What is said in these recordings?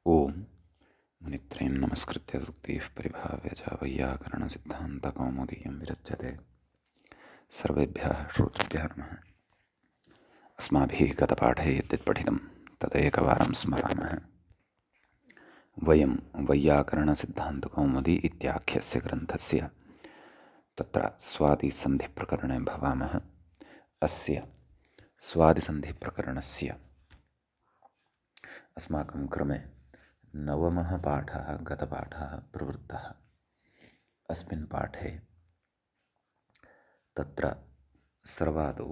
ओम मुनित्रयं नमस्कृत्य सूक्तिः परिभाव्य च वैयाकरणसिद्धान्तकौमुदीयं विरच्यते। सर्वेभ्यः श्रोतृभ्यः नमः। अस्माभिः गतपाठे यद्यत् पठितं तदेकवारं स्मरामः। वयं वैयाकरणसिद्धान्तकौमुदी इत्याख्यस्य ग्रन्थस्य तत्र स्वादिसन्धिप्रकरणे भवामः। अस्य स्वादिसन्धिप्रकरणस्य अस्माकं क्रमे नवमः पाठः गतपाठः प्रवृत्तः। अस्मिन् पाठे तत्र सर्वादौ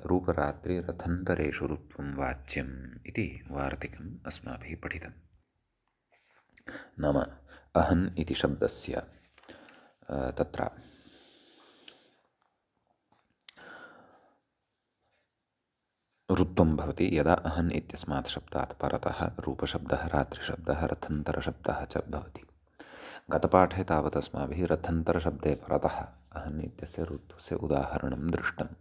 रूपरात्रिरथन्तरेषु ऋत्वं वाच्यम् इति वार्तिकम् अस्माभिः पठितं। नाम अहन् इति शब्दस्य तत्र ऋत्वं भवति यदा अहन् इत्यस्मात् शब्दात् परतः रूपशब्दः रात्रिशब्दः रथन्तरशब्दः च भवति। गतपाठे तावत् अस्माभिः रथन्तरशब्दे परतः अहन् इत्यस्य ऋत्वस्य उदाहरणं दृष्टम्।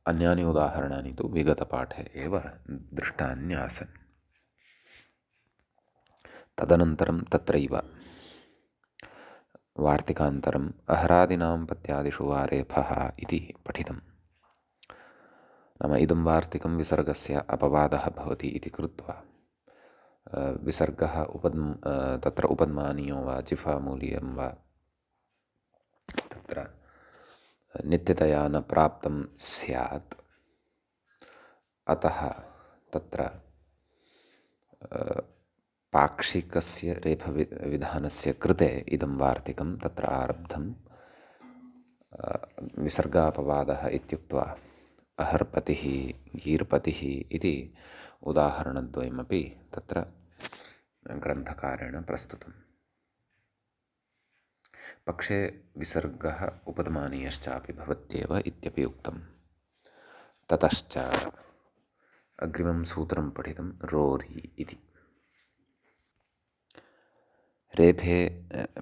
अन्यानि उदाहरणानि तु विगतपाठे एव दृष्टान्यासन्। तदनन्तरं तत्रैव वार्तिकान्तरम् अहरादीनां पत्यादिषु वा रेफः इति पठितम्। नाम इदं वार्तिकं विसर्गस्य अपवादः भवति इति कृत्वा विसर्गः तत्र उपद्मानीयो वा जिह्वामूलीयं वा तत्र नित्यतया न प्राप्तं स्यात्। अतः तत्र पाक्षिकस्य रेफविधानस्य कृते इदं वार्तिकं तत्र आरब्धं। विसर्गापवादः इत्युक्त्वा अहर्पतिः गीर्पतिः इति उदाहरणद्वयमपि तत्र ग्रन्थकारेण प्रस्तुतम्। पक्षे विसर्गः उपद्मानीयश्चापि भवत्येव इत्यपि उक्तम्। ततश्च अग्रिमं सूत्रं पठितं रोरि इति। रेफे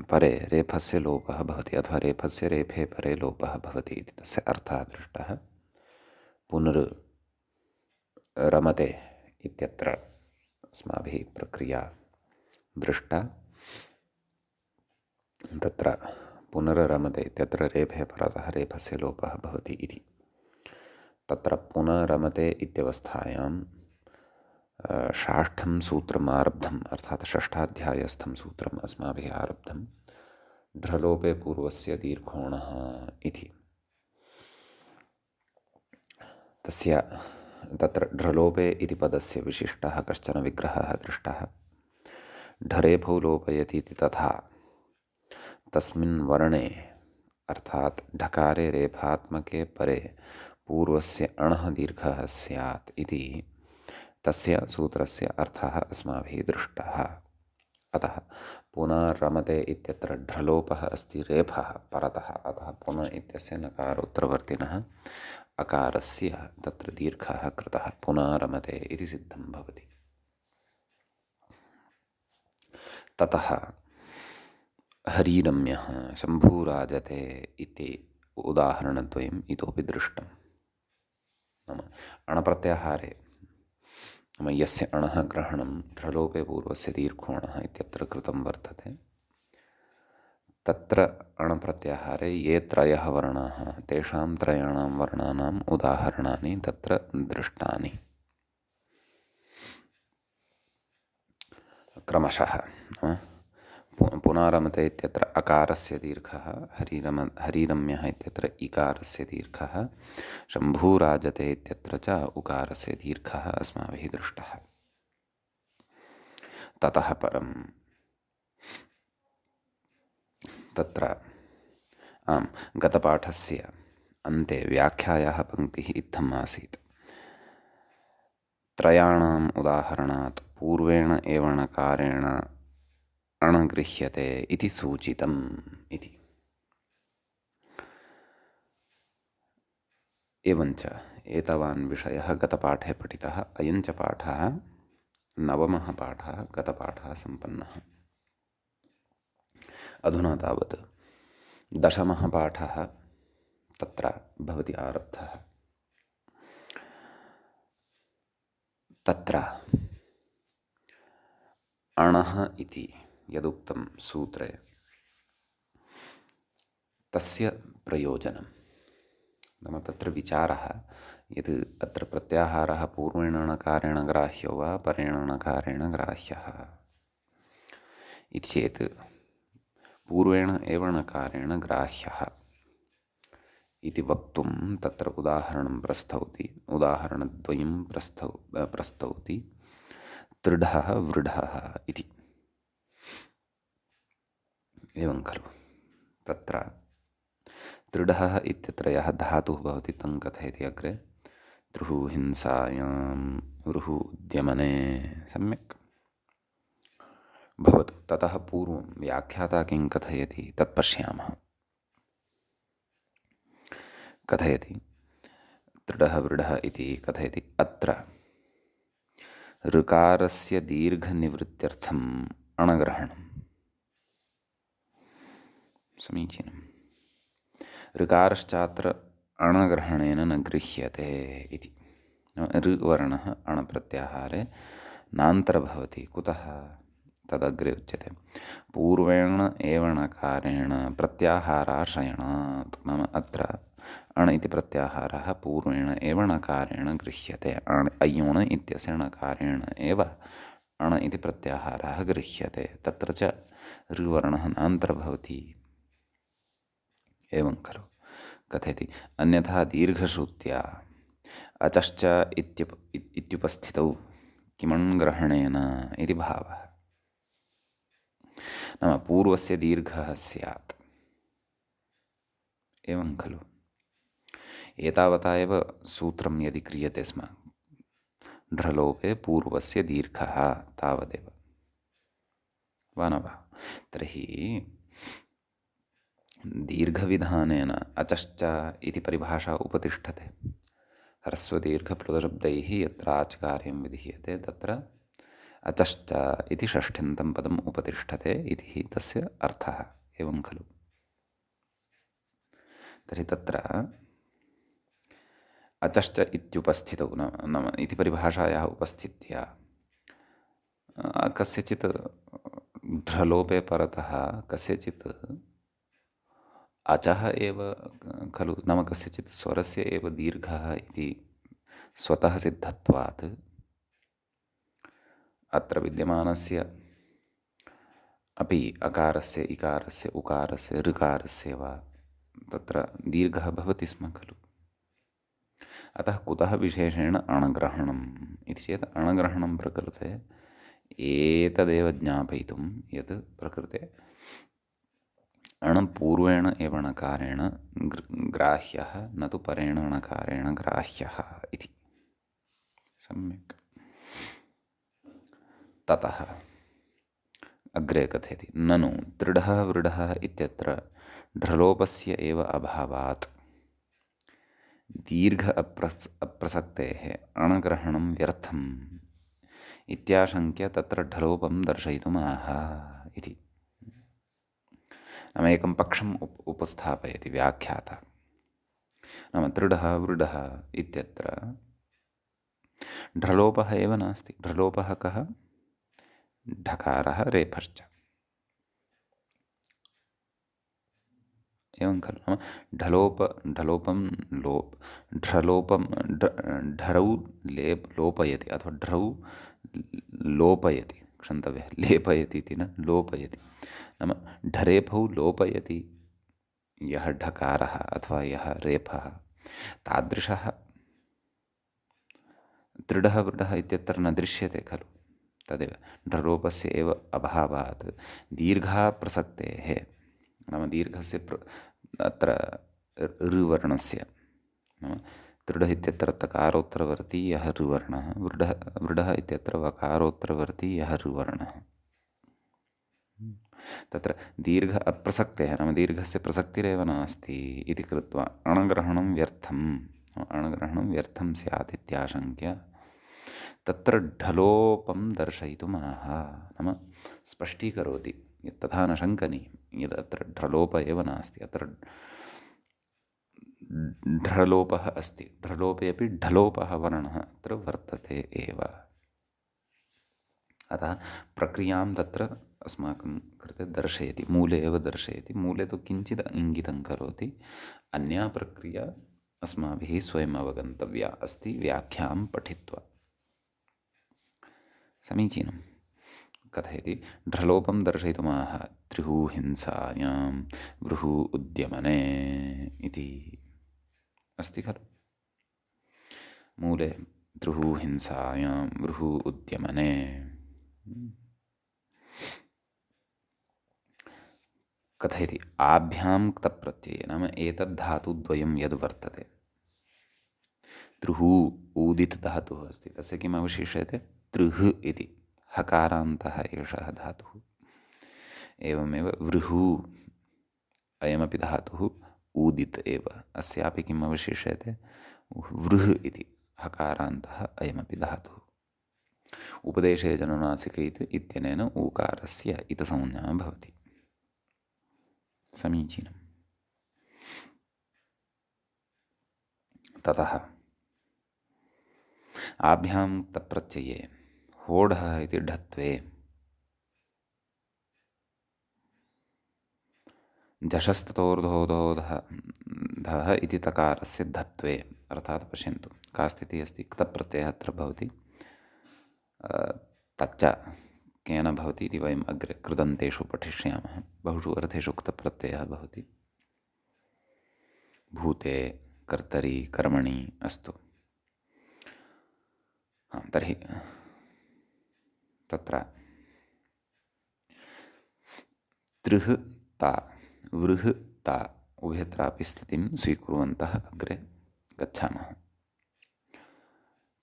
परे रेफस्य लोपः भवति अथवा रेफस्य रेफे परे लोपः भवति इति तस्य अर्थः दृष्टः। पुनर्रमते इत्यत्र अस्माभिः प्रक्रिया दृष्टा। तत्र पुनर्रमते इत्यत्र रेफे परतः रेफस्य लोपः भवति इति। तत्र पुनर्रमते इत्यवस्थायां षष्ठं सूत्रम् आरब्धम्, अर्थात् षष्ठाध्यायस्थं सूत्रम् अस्माभिः आरब्धं। ढ्रलोपे पूर्वस्य दीर्घोणः इति। तस्य तत्र ढ्रलोपे इति पदस्य विशिष्टः कश्चन विग्रहः दृष्टः। ढरेफौ लोपयति इति तथा तस्मिन् वर्णे अर्थात् ढकारे रेफात्मके परे पूर्वस्य अणः दीर्घः स्यात् इति तस्य सूत्रस्य अर्थः अस्माभिः दृष्टः। अतः पुनर्रमते इत्यत्र ढ्रलोपः अस्ति रेफः परतः, अतः पुनः इत्यस्य नकारोत्तरवर्तिनः अकारस्य तत्र दीर्घः कृतः पुनर्रमते इति सिद्धं भवति। ततः हरिरम्यः शम्भूराजते इति उदाहरणद्वयम् इतोपि दृष्टं। नाम अणप्रत्याहारे नाम यस्य अणः ग्रहणं ढ्रलोपे पूर्वस्य दीर्घोणः इत्यत्र कृतं वर्तते, तत्र अणप्रत्याहारे ये त्रयः वर्णाः तेषां त्रयाणां वर्णानाम् उदाहरणानि तत्र दृष्टानि क्रमशः। पुनरमते इत्यत्र अकारस्य दीर्घः, हरिरम्यः इत्यत्र इकारस्य दीर्घः, शम्भूराजते इत्यत्र च उकारस्य दीर्घः अस्माभिः दृष्टः। ततः परं तत्र गतपाठस्य अन्ते व्याख्यायाः पङ्क्तिः इत्थम् आसीत्। त्रयाणाम् उदाहरणात् पूर्वेण एव णकारेण अणगृह्यते इति सूचितम् इति। एवञ्च एतावान् विषयः गतपाठे पठितः। अयञ्च पाठः नवमः पाठः गतपाठः सम्पन्नः। अधुना तावत् दशमः पाठः तत्र भवति आरब्धः। तत्र अणः इति यदुक्तं सूत्रे तस्य प्रयोजनं नाम तत्र विचारः यत् अत्र प्रत्याहारः पूर्वेण णकारेण ग्राह्यो वा परेण णकारेण ग्राह्यः इति चेत् पूर्वेण एव णकारेण ग्राह्यः इति वक्तुं तत्र उदाहरणं उदाहरणद्वयं प्रस्तौति तृढः वृढः इति। एवं खलु तत्र तृढः इत्यत्र यः धातुः भवति तं कथयति अग्रे द्रुः हिंसायां रुः उद्यमने सम्यक् भवतु। ततः पूर्वं व्याख्याता किं कथयति तत् पश्यामः। कथयति तृढः वृढः इति कथयति अत्र ऋकारस्य दीर्घनिवृत्त्यर्थम् अणग्रहणम्। समीचीनम्। ऋकारश्चात्र अणग्रहणेन न गृह्यते इति। ऋवर्णः अणप्रत्याहारे नान्तर्भवति। कुतः तदग्रे उच्यते पूर्वेण एव णकारेण प्रत्याहाराश्रयणात्। नाम अत्र अण इति प्रत्याहारः पूर्वेण एव णकारेण गृह्यते। अयोण इत्यस्य णकारेण एव अण इति प्रत्याहारः गृह्यते। तत्र च ऋवर्णः नान्तर्भवति। एवं खलु कथयति अन्यथा दीर्घश्रुत्या अचश्च इत्युपस्थितौ किमण्ग्रहणेन इति भावः। नाम पूर्वस्य दीर्घः स्यात्। एवं खलु एतावता एव सूत्रं यदि क्रियते स्म ढ्रलोपे पूर्वस्य दीर्घः तावदेव वा न वा। तर्हि दीर्घविधानेन अचश्च इति परिभाषा उपतिष्ठते। ह्रस्वदीर्घप्लुतशब्दैः यत्र आचकार्यं विधीयते तत्र अचश्च इति षष्ठ्यन्तं पदम् उपतिष्ठते इति तस्य अर्थः। एवं खलु तर्हि तत्र अचश्च इत्युपस्थितौ नाम इति परिभाषायाः उपस्थित्या कस्यचित् ढ्रलोपे परतः कस्यचित् अचः एव खलु नाम कस्यचित् स्वरस्य एव दीर्घः इति स्वतः सिद्धत्वात् अत्र विद्यमानस्य अपि अकारस्य इकारस्य उकारस्य ऋकारस्य वा तत्र दीर्घः भवति स्म खलु। अतः कुतः विशेषेण अणग्रहणम् इति चेत् अणग्रहणं प्रकृते एतदेव ज्ञापयितुं यत् प्रकृते अण पूर्वेण एव णकारेण ग्राह्यः न तु परेण णकारेण ग्राह्यः इति। सम्यक्। ततः अग्रे कथयति ननु तृढः वृढः इत्यत्र ढ्रलोपस्य एव अभावात् दीर्घ अप्रसक्तेः अणग्रहणं व्यर्थम् इत्याशङ्क्य तत्र ढ्रलोपं दर्शयितुमाह इति। नाम एकं पक्षम् उपस्थापयति व्याख्याता। नाम तृढः वृढः इत्यत्र ढ्रलोपः एव नास्ति। ढ्रलोपः कः? ढकारः रेफश्च। एवं खलु नाम ढलोपं ढरौ लोपयति अथवा ढ्रौ लोपयति। क्षन्तव्यः लेपयति इति न लोपयति। नाम ढरेफौ लोपयति यः ढकारः अथवा यः रेफः तादृशः तृढः वृढः इत्यत्र न दृश्यते खलु। तदेव ढ्रलोपस्य एव अभावात् दीर्घाप्रसक्तेः नाम दीर्घस्य अत्र ऋवर्णस्य नाम तृढः इत्यत्र तकारोत्तरवर्ती यः ऋवर्णः वृढः इत्यत्र वकारोत्तरवर्ती यः ऋवर्णः तत्र दीर्घ अप्रसक्तेः नाम दीर्घस्य प्रसक्तिरेव नास्ति इति कृत्वा अणग्रहणं व्यर्थं स्यात् इत्याशङ्क्य तत्र ढलोपं दर्शयितुमाह। नाम स्पष्टीकरोति यत् तथा न शङ्कनीयं यद् अत्र ढ्रलोप एव नास्ति अत्र ढ्रलोपः अस्ति। ढ्रलोपे अपि ढलोपः वर्णः अत्र वर्तते एव अतः प्रक्रियां तत्र अस्माकं कृते दर्शयति, मूले एव दर्शयति। मूले तु किञ्चित् इङ्गितं करोति, अन्या प्रक्रिया अस्माभिः स्वयम् अवगन्तव्या अस्ति व्याख्यां पठित्वा। समीचीनं। कथयति ढ्रलोपं दर्शयितुमाह त्रिहुहिंसायां वृः उद्यमने इति अस्ति खलु। मूले त्रिहुहिंसायां वृः उद्यमने कथयति आभ्यां क्तप्रत्यये नाम एतद्धातुद्वयं यद् वर्तते, त्रिः ऊदित् धातुः अस्ति, तस्य किम् अवशिष्यते, त्रिः इति हकारान्तः एषः धातुः। एवमेव वृः अयमपि धातुः ऊदित् एव, अस्यापि किम् अवशिष्यते, वृः इति हकारान्तः अयमपि धातुः। उपदेशे जननासिक इत्यनेन ऊकारस्य इतसंज्ञा भवति। समीचीनम्। ततः आभ्यां तप्रत्यये होढः इति ढत्वे झषस्ततोर्धोधोधः धः इति तकारस्य धत्वे, अर्थात् पश्यन्तु का स्थितिः अस्ति। क्तप्रत्ययः अत्र भवति, तच्च केन भवति इति वयम् अग्रे कृदन्तेषु पठिष्यामः। बहुषु अर्थेषु क्तप्रत्ययः भवति, भूते, कर्तरि, कर्मणि। अस्तु, तर्हि तत्र त्रिः ता वृः ता उभयत्रापि स्थितिं स्वीकुर्वन्तः अग्रे गच्छामः।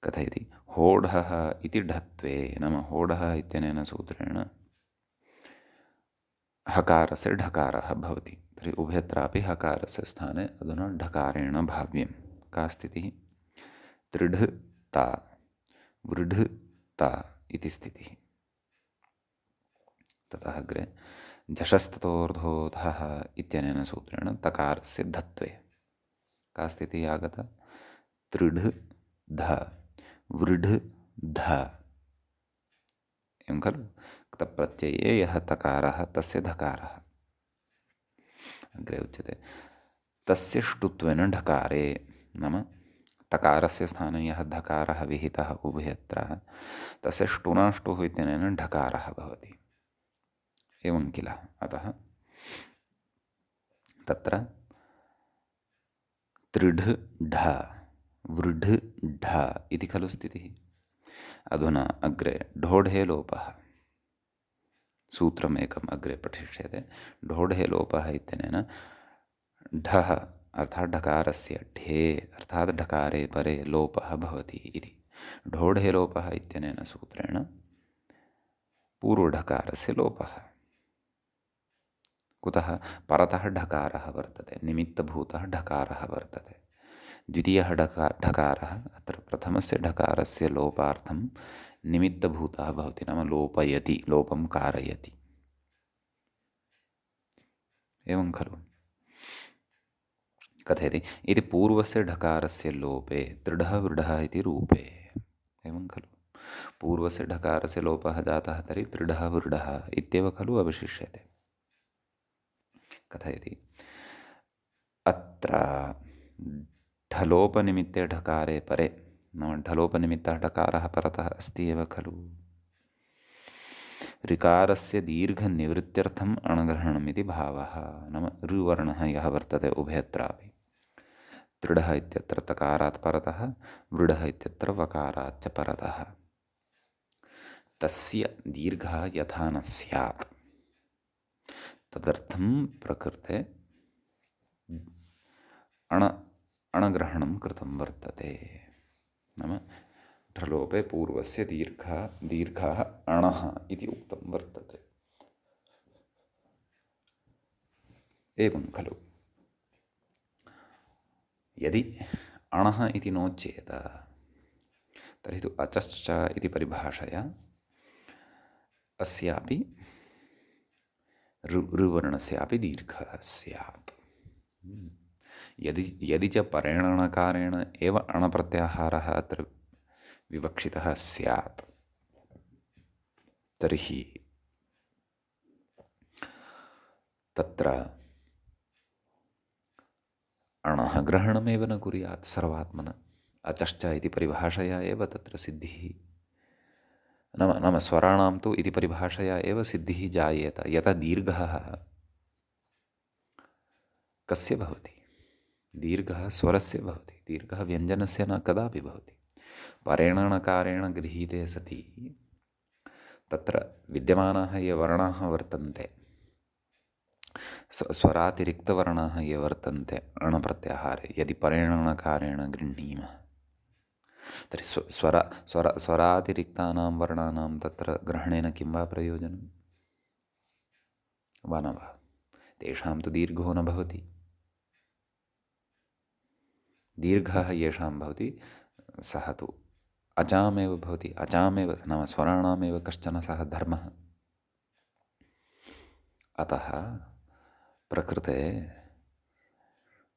कथयति होढः इति ढत्वे, नाम होढः इत्यनेन सूत्रेण हकारस्य ढकारः भवति। तर्हि उभयत्रापि हकारस्य स्थाने अधुना ढकारेण भाव्यं। का स्थितिः, त्रिढ ता वृढ ता इति स्थितिः। ततः अग्रे झषस्ततोर्धोधः इत्यनेन सूत्रेण तकारस्य धत्वे का स्थितिः आगता, त्रिढ ध वृढ ध। एवं खलु, क्तप्रत्यये यः तकारः तस्य धकारः। अग्रे उच्यते तस्य ष्टुत्वेन ढकारे, नाम तकारस्य स्थाने यः धकारः विहितः उभयत्र, तस्य ष्टुना ष्टुः इत्यनेन ढकारः भवति। एवं किल। अतः तत्र त्रिढ ढ वृढ ढ इति खलु स्थितिः। अधुना अग्रे ढोढे लोपः, सूत्रमेकम् अग्रे पठिष्यते। ढोढे लोपः इत्यनेन ढः अर्थात् ढकारस्य ढे अर्थात् ढकारे परे लोपः भवति इति। ढोढे लोपः इत्यनेन सूत्रेण पूर्वढकारस्य लोपः। कुतः, परतः ढकारः वर्तते, निमित्तभूतः ढकारः वर्तते। द्वितीयः ढकारः अत्र प्रथमस्य ढकारस्य लोपार्थं निमित्तभूतः भवति, नाम लोपयति, लोपं कारयति। एवं खलु। कथयति इति पूर्वस्य ढकारस्य लोपे त्रिढः वृढः इति रूपे। एवं खलु, पूर्वस्य ढकारस्य लोपः जातः तर्हि त्रिढः वृढः इत्येव खलु अवशिष्यते। कथयति अत्र ढलोपनिमित्ते ढकारे परे, नाम ढलोपनिमित्तः ढकारः परतः अस्ति एव खलु। ऋकारस्य दीर्घनिवृत्त्यर्थम् अणग्रहणमिति भावः, नाम ऋवर्णः यः वर्तते उभयत्रापि, त्रिढः इत्यत्र तकारात् परतः, वृढः इत्यत्र वकारात् च परतः, तस्य दीर्घः यथा न स्यात् तदर्थं प्रकृते अणग्रहणं कृतं वर्तते। नाम ढलोपे पूर्वस्य दीर्घः अणः इति उक्तं वर्तते। एवं खलु। यदि अणः इति नोच्येत तर्हि तु अचश्च इति परिभाषया अस्यापि ऋवर्णस्यापि दीर्घः स्यात्। यदि च परेण णकारेण एव अणप्रत्याहारः अत्र विवक्षितः स्यात् तर्हि तत्र अणः ग्रहणमेव न कुर्यात् सर्वात्मना। अचश्च इति परिभाषया एव तत्र सिद्धिः, नाम स्वराणां तु इति परिभाषया एव सिद्धिः जायेत। यथा दीर्घः कस्य भवति? दीर्घः स्वरस्य भवति, दीर्घः व्यञ्जनस्य न कदापि भवति। परेण णकारेण गृहीते सति तत्र विद्यमानाः ये वर्णाः वर्तन्ते, स्वरातिरिक्तवर्णाः ये वर्तन्ते अणप्रत्याहारे, यदि परेण णकारेण गृह्णीमः तर्हि स्वरातिरिक्तानां वर्णानां तत्र ग्रहणेन किं वा प्रयोजनं वा न वा? तेषां तु दीर्घो न भवति। दीर्घः येषां भवति सः तु अजामेव भवति। अजामेव नाम स्वराणामेव कश्चन सः धर्मः। अतः प्रकृते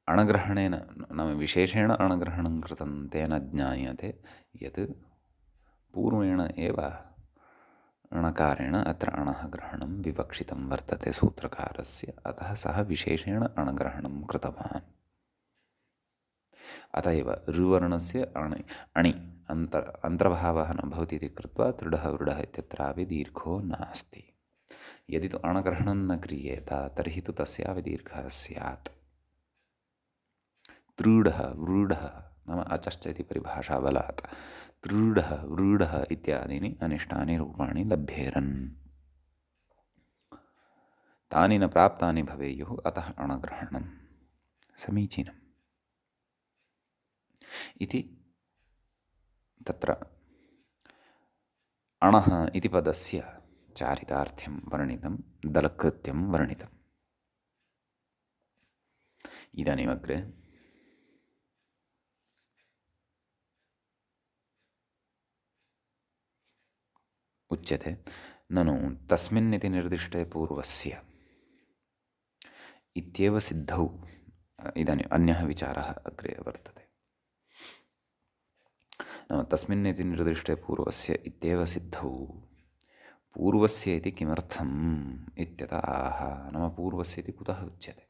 अणग्रहणेन नाम विशेषेण अणग्रहणं कृतं तेन ज्ञायते यत् पूर्वेण एव णकारेण अत्र अणः ग्रहणं विवक्षितं वर्तते सूत्रकारस्य। अतः सः विशेषेण अणग्रहणं कृतवान्। अत एव ऋवर्णस्य अणि अन्तर्भावः न भवति इति कृत्वा तृडः वृडः इत्यत्रापि दीर्घो नास्ति। यदि तु अणग्रहणं न क्रियेत तर्हि तु तस्यापि दीर्घः स्यात्। तृडः वृडः नाम अचश्च इति परिभाषाबलात् तृडः वृडः इत्यादीनि अनिष्टानि रूपाणि लभ्येरन्। तानि न प्राप्तानि भवेयुः, अतः अणग्रहणं समीचीनम् इति तत्र अणः इति पदस्य चारितार्थ्यं वर्णितं, दलकृत्यं वर्णितम्। इदानीमग्रे उच्यते ननु तस्मिन् इति निर्दिष्टे पूर्वस्य इत्येव सिद्धौ। इदानीम् अन्यः विचारः अग्रे वर्तते। नाम तस्मिन् इति निर्दिष्टे पूर्वस्य इत्येव सिद्धौ पूर्वस्य इति किमर्थम् इत्यतः आह। नाम पूर्वस्य इति कुतः उच्यते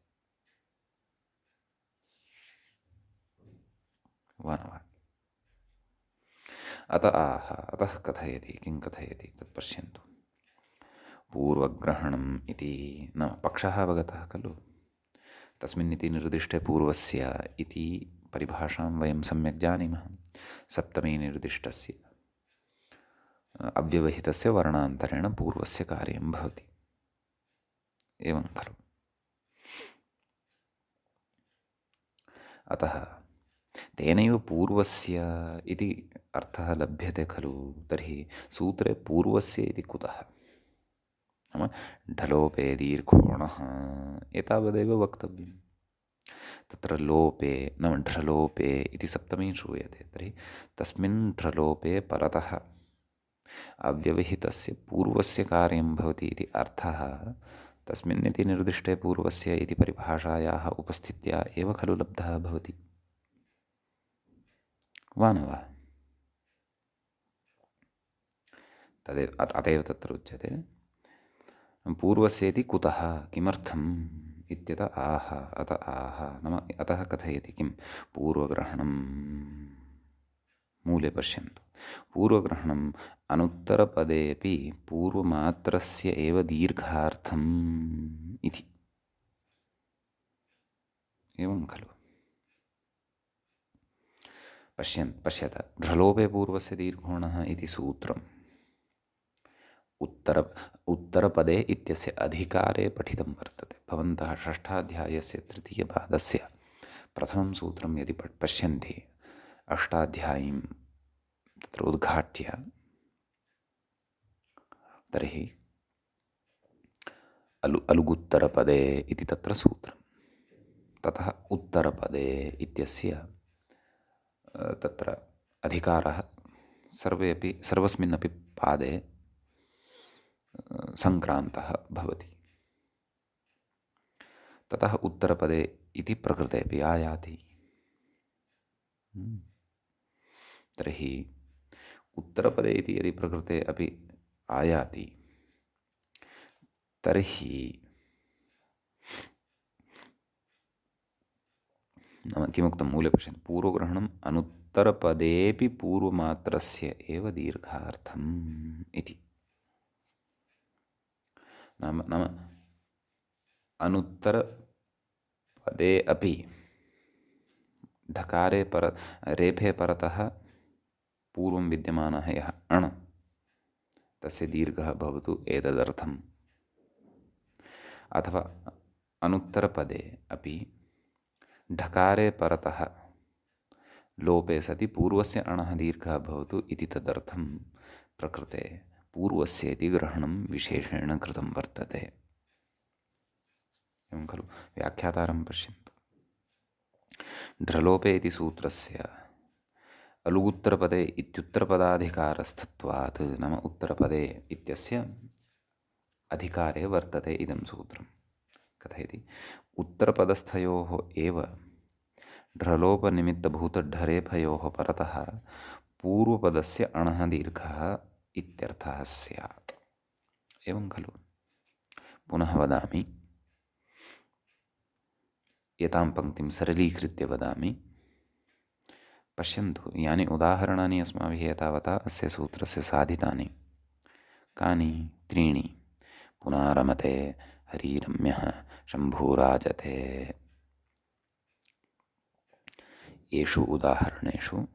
वा न वा? अत आह अतः कथयति। किं कथयति तत् पश्यन्तु। पूर्वग्रहणम् इति नाम पक्षः अवगतः खलु। तस्मिन् इति निर्दिष्टे पूर्वस्य इति परिभाषां वयं सम्यक् जानीमः। सप्तमी निर्दिष्टस्य अव्यवहितस्य वर्णान्तरेण पूर्वस्य कार्यं भवति, एवं खलु। अतः तेनैव पूर्वस्य इति अर्थः लभ्यते खलु। तर्हि सूत्रे पूर्वस्य इति कुतः? नाम ढलोपे दीर्घोणः एतावदेव वक्तव्यं। तत्र लोपे नाम ढ्रलोपे इति सप्तमी श्रूयते। तर्हि तस्मिन् ढ्रलोपे परतः अव्यवहितस्य पूर्वस्य कार्यं भवति इति अर्थः तस्मिन् इति निर्दिष्टे पूर्वस्य इति परिभाषायाः उपस्थित्या एव खलु लब्धः भवति वा न वा? तदेव अतएव तत्र उच्यते पूर्वस्य इति कुतः किमर्थम् इत्यतः आह। अत आह नाम अतः कथयति किं पूर्वग्रहणं। मूले पश्यन्तु। पूर्वग्रहणम् अनुत्तरपदेऽपि पूर्वमात्रस्य एव दीर्घार्थम् इति, एवं खलु। पश्यत ढ्रलोपे पूर्वस्य दीर्घोणः इति सूत्रम् उत्तरपदे इत्यस्य अधिकारे पठितं वर्तते। भवन्तः षष्ठाध्यायस्य तृतीयपादस्य प्रथमं सूत्रं यदि पश्यन्ति, अष्टाध्यायीं तत्र उद्घाट्य, तर्हि अलुगुत्तरपदे इति तत्र सूत्रं। ततः उत्तरपदे इत्यस्य तत्र अधिकारः सर्वस्मिन्नपि पादे सङ्क्रान्तः भवति। ततः उत्तरपदे इति प्रकृतेऽपि आयाति। तर्हि उत्तरपदे इति यदि प्रकृते अपि आयाति तर्हि नाम किमुक्तं मूले पश्यन्तु, पूर्वग्रहणम् अनुत्तरपदेऽपि पूर्वमात्रस्य एव दीर्घार्थम् इति। नाम अनुत्तरपदे अपि ढकारे रेफे परतः पूर्वं विद्यमानः यः अण् तस्य दीर्घः भवतु एतदर्थम्। अथवा अनुत्तरपदे अपि ढकारे परतः लोपे सति पूर्वस्य अणः दीर्घः भवतु इति तदर्थं प्रकृते पूर्वस्य इति ग्रहणं विशेषेण कृतं वर्तते। एवं खलु। व्याख्यातारं पश्यन्तु। ढ्रलोपे इति सूत्रस्य अलुगुत्तरपदे इत्युत्तरपदाधिकारस्थत्वात्, नाम उत्तरपदे इत्यस्य अधिकारे वर्तते इदं सूत्रं। कथयति, उत्तरपदस्थयोः एव ढ्रलोपनिमित्तभूतढरेफयोः परतः पूर्वपदस्य अणः दीर्घः इत्यर्थः स्यात्। एवं खलु। पुनः वदामि, एतां पङ्क्तिं सरलीकृत्य वदामि। पश्यन्तु, यानि उदाहरणानि अस्माभिः एतावता अस्य सूत्रस्य साधितानि कानि? त्रीणि। पुनारमते, हरिरम्यः, शम्भूराजते। येषु उदाहरणेषु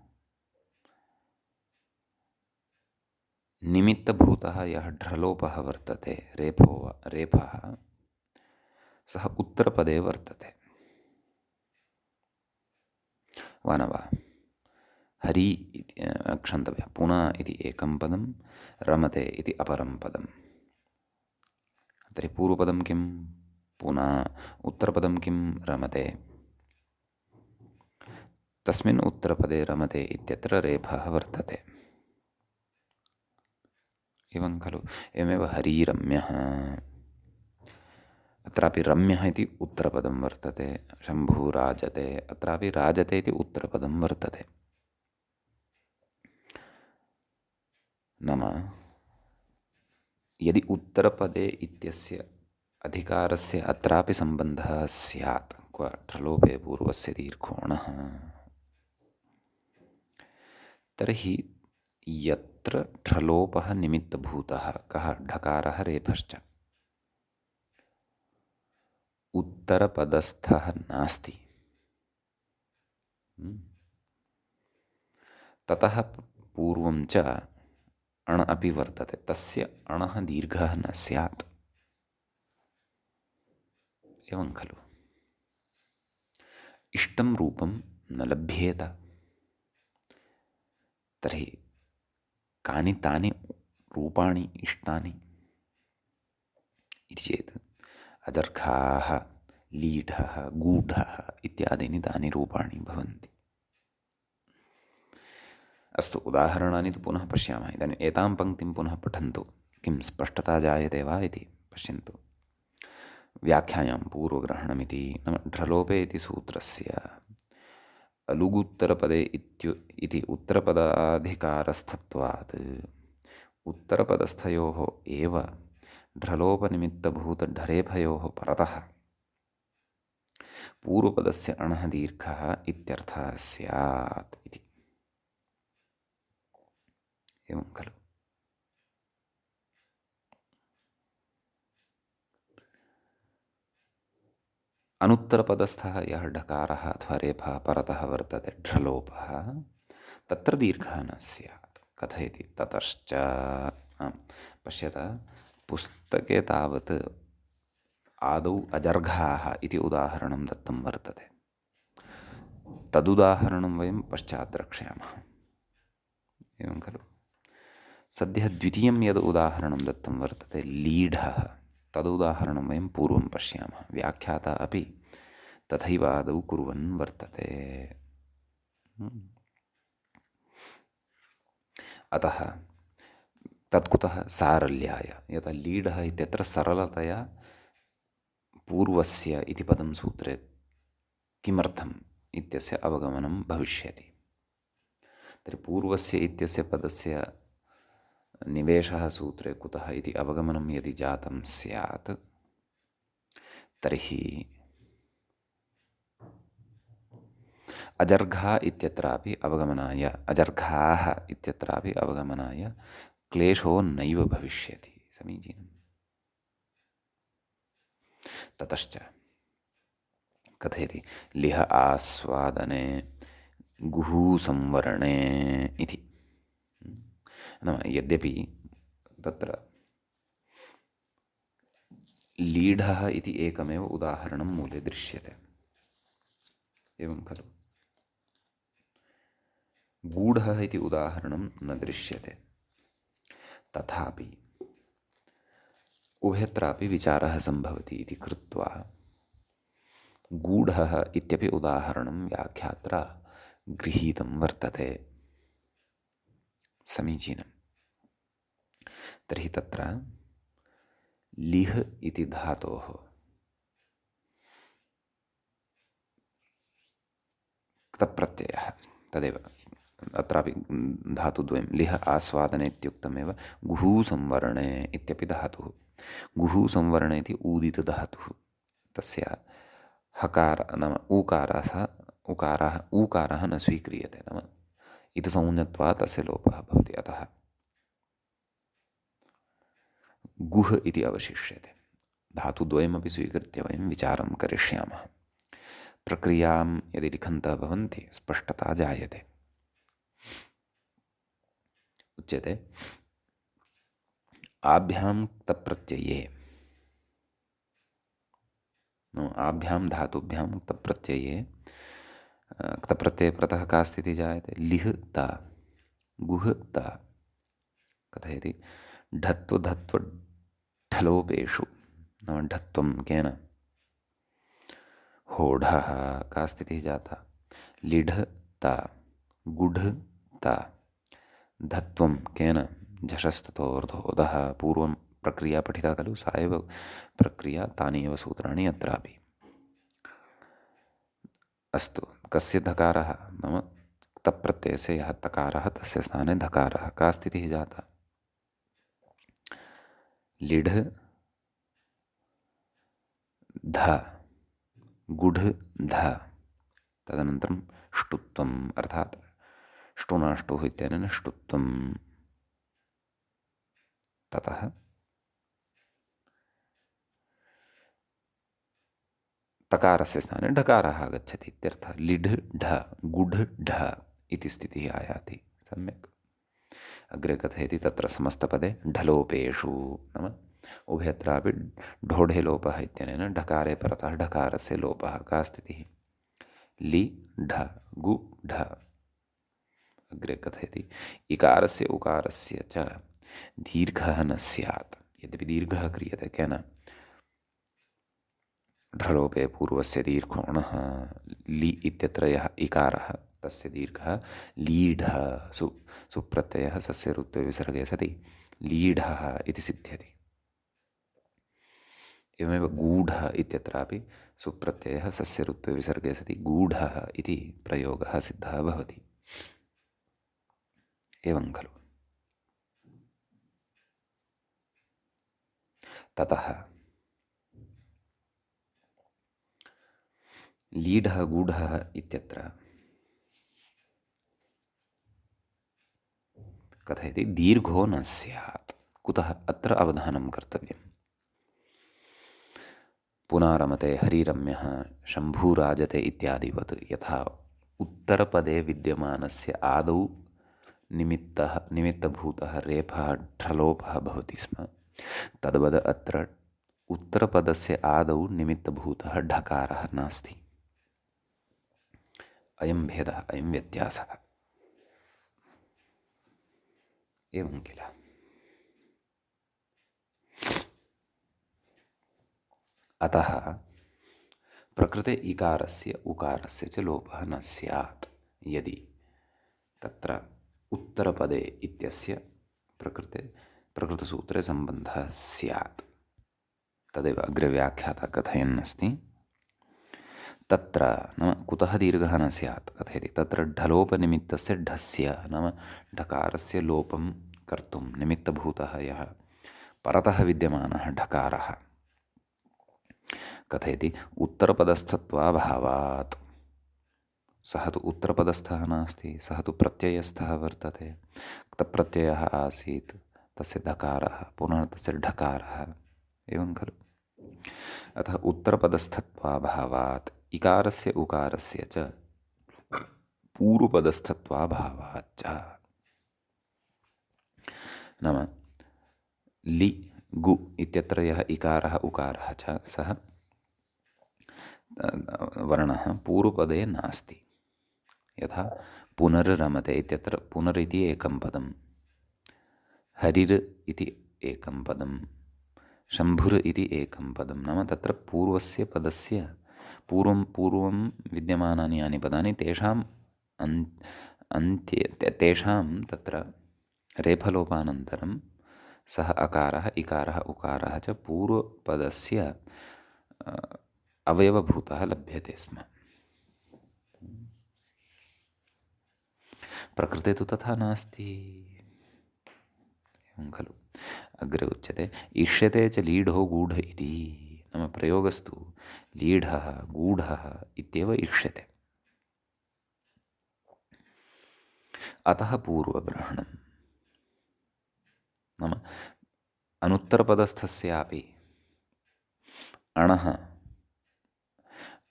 निमित्तभूतः यः ढ्रलोपः वर्तते, रेफः, सः उत्तरपदे वर्तते। वा न वा? हरि इति क्षन्तव्यः, पुना इति एकं पदं, रमते इति अपरं पदं। तर्हि पूर्वपदं किं? पुना। उत्तरपदं किं? रमते। तस्मिन् उत्तरपदे रमते इत्यत्र रेफः वर्तते। एवं खलु। एवमेव हरिरम्यः, अत्रापि रम्यः इति उत्तरपदं वर्तते। शम्भूराजते, अत्रापि राजते इति उत्तरपदं वर्तते। नाम यदि उत्तरपदे इत्यस्य अधिकारस्य अत्रापि सम्बन्धः स्यात्, क्व ढ्रलोपे पूर्वस्य दीर्घोणः, तर्हि यत्र ढ्रलोपः निमित्तभूतः, कः? ढकारः, रेफश्च, उत्तरपदस्थः नास्ति, ततः पूर्वं च अण् अपि वर्तते, तस्य अणः दीर्घः न स्यात्। एवं खलु। इष्टं रूपं न लभ्येत, तर्हि कानि तानि रूपाणि इष्टानि इति चेत् अजर्खाः, लीढः, गूढः इत्यादीनि तानि रूपाणि भवन्ति। अस्तु, उदाहरणानि तु पुनः पश्यामः। इदानीम् एतां पङ्क्तिं पुनः पठन्तु, किं स्पष्टता जायते वा इति पश्यन्तु। व्याख्यायां पूर्वग्रहणमिति नाम ढ्रलोपे इति सूत्रस्य अलुगुत्तरपदे इति उत्तरपदाधिकारस्थत्वात् उत्तरपदस्थयोः एव ढ्रलोपनिमित्तभूतढरेफयोः परतः पूर्वपदस्य अणः दीर्घः इत्यर्थः स्यात् इति। एवं खलु। अनुत्तरपदस्थः यः ढकारः अथवा रेफः परतः वर्तते, ढ्रलोपः, तत्र दीर्घः न स्यात्। कथयति, ततश्च। पश्यत, पुस्तके तावत् आदौ अजर्घाः इति उदाहरणं दत्तं वर्तते। तदुदाहरणं वयं पश्चात् द्रक्ष्यामः। एवं खलु। सद्यः द्वितीयं यद् उदाहरणं दत्तं वर्तते, लीढः, तदुदाहरणं वयं पूर्वं पश्यामः। व्याख्याता अपि तथैव आदौ कुर्वन् वर्तते। अतः तत्कुतः? सारल्याय। यतः लीढः इत्यत्र सरलतया पूर्वस्य इति पदं सूत्रे किमर्थम् इत्यस्य अवगमनं भविष्यति। तर्हि पूर्वस्य इत्यस्य पदस्य निवेशः सूत्रे कुतः इति अवगमनं यदि जातं स्यात् तर्हि अजर्घा इत्यत्रापि अवगमनाय अजर्घाः इत्यत्रापि अवगमनाय क्लेशो नैव भविष्यति। समीचीनम्। ततश्च कथयति लिह आस्वादने गुः संवरणे इति। नाम यद्यपि तत्र लीढः इति एकमेव उदाहरणं मूले दृश्यते, एवं खलु। गूढः इति उदाहरणं न दृश्यते, तथापि उभयत्रापि विचारः सम्भवति इति कृत्वा गूढः इत्यपि उदाहरणं व्याख्यात्रा गृहीतं वर्तते। समीचीनं। तर्हि तत्र लिह इति धातोः क्तप्रत्ययः तदेव अत्रापि धातुद्वयं लिह आस्वादने इत्युक्तमेव गुः संवरणे इत्यपि धातुः। गुः संवरणे इति ऊदितधातुः, तस्य हकार नाम ऊकारः न स्वीक्रियते, नाम इतसंज्ञत्वात् तस्य लोपः भवति, अतः गुः इति अवशिष्यते। धातुद्वयमपि स्वीकृत्य वयं विचारं करिष्यामः। प्रक्रियां यदि लिखन्तः भवन्ति स्पष्टता जायते। उच्यते आभ्यां क्तप्रत्यये, आभ्यां धातुभ्यां क्तप्रत्यये, क्तप्रत्यये प्रतः का स्थितिः जायते? लिह ता गुह ता। कथयति ढत्व धत्व ढलोपेषु, नाम ढत्वं केन? होढः का स्थितिः जाता? लिढ ता गुढ ता। धत्वं केन? झषस्ततोर्धोदः। पूर्वं प्रक्रिया पठिता खलु, सा एव प्रक्रिया, तानि एव सूत्राणि अत्रापि। अस्तु, कस्य धकारः? नाम क्तप्रत्ययस्य यः तकारः तस्य स्थाने धकारः। का स्थितिः जाता? लिढ ध गुढ ध। तदनन्तरं ष्टुत्वम्, अर्थात् ष्टुनाष्टुः इत्यनेन ष्टुत्वम्। ततः तकारस्य स्थाने ढकारः आगच्छति इत्यर्थः। लिढ ढ गुढ ढ इति स्थितिः आयाति। सम्यक्। अग्रे कथयति तत्र समस्तपदे ढलोपेषु, नाम उभयत्रापि ढोढे लोपः इत्यनेन ढकारे परतः ढकारस्य लोपः। का स्थितिः? लि ढ गु ढ। अग्रे कथयति इकारस्य उकारस्य च दीर्घः न स्यात्। यद्यपि दीर्घः क्रियते केन? ढलोपे पूर्वस्य दीर्घोणः लि इत्यत्र यः इकारः तस्य दीर्घः लीढः सुप्रत्ययः सस्य ऋत्वे विसर्गे सति लीढः इति सिद्ध्यति। एवमेव गूढः इत्यत्रापि सुप्रत्ययः सस्य ऋत्वे विसर्गे सति गूढः इति प्रयोगः सिद्धः भवति। एवं खलु। ततः लीढः गूढः इत्यत्र कथयति दीर्घो न स्यात्। कुतः? अत्र अवधानं कर्तव्यम्। पुनारमते हरिरम्यः शम्भूराजते इत्यादिवत् यथा उत्तरपदे विद्यमानस्य आदौ निमित्तभूतः रेफः ढलोपः भवति स्म, तद्वद अत्र उत्तरपदस्य आदौ निमित्तभूतः ढकारः नास्ति। अयं भेदः, अयं व्यत्यासः। एवं किल। अतः प्रकृते इकारस्य उकारस्य च लोपः न स्यात् यदि तत्र उत्तरपदे इत्यस्य प्रकृतसूत्रे सम्बन्धः स्यात्। तदेव अग्रे व्याख्याता कथयन्नस्ति। तत्र नाम कुतः दीर्घः न स्यात् कथयति? तत्र ढलोपनिमित्तस्य ढस्य नाम ढकारस्य लोपं कर्तुं निमित्तभूतः यः परतः विद्यमानः ढकारः कथयति उत्तरपदस्थत्वाभावात्। सः तु उत्तरपदस्थः नास्ति, सः तु प्रत्ययस्थः वर्तते। क्तप्रत्ययः आसीत्, तस्य धकारः, पुनः तस्य ढकारः, एवं खलु। अतः उत्तरपदस्थत्वाभावात् इकारस्य उकारस्य च पूर्वपदस्थत्वाभावात् च। नाम लि गु इत्यत्र यः इकारः उकारः च सः वर्णः पूर्वपदे नास्ति। यथा पुनर्रमते इत्यत्र पुनर् इति एकं पदं, हरिर् इति एकं पदं, शम्भुर् इति एकं पदं। नाम तत्र पूर्वस्य पदस्य पूर्वं विद्यमानानि यानि पदानि तेषाम् अन्त्ये तेषां तत्र रेफलोपानन्तरं सः अकारः इकारः उकारः च पूर्वपदस्य अवयवभूतः लभ्यते स्म। प्रकृते तु तथा नास्ति, एवं खलु। अग्रे उच्यते इष्यते च लीढो गूढ इति। नाम प्रयोगस्तु लीढः गूढः इत्येव इष्यते। अतः पूर्वग्रहणं। नाम अनुत्तरपदस्थस्यापि अणः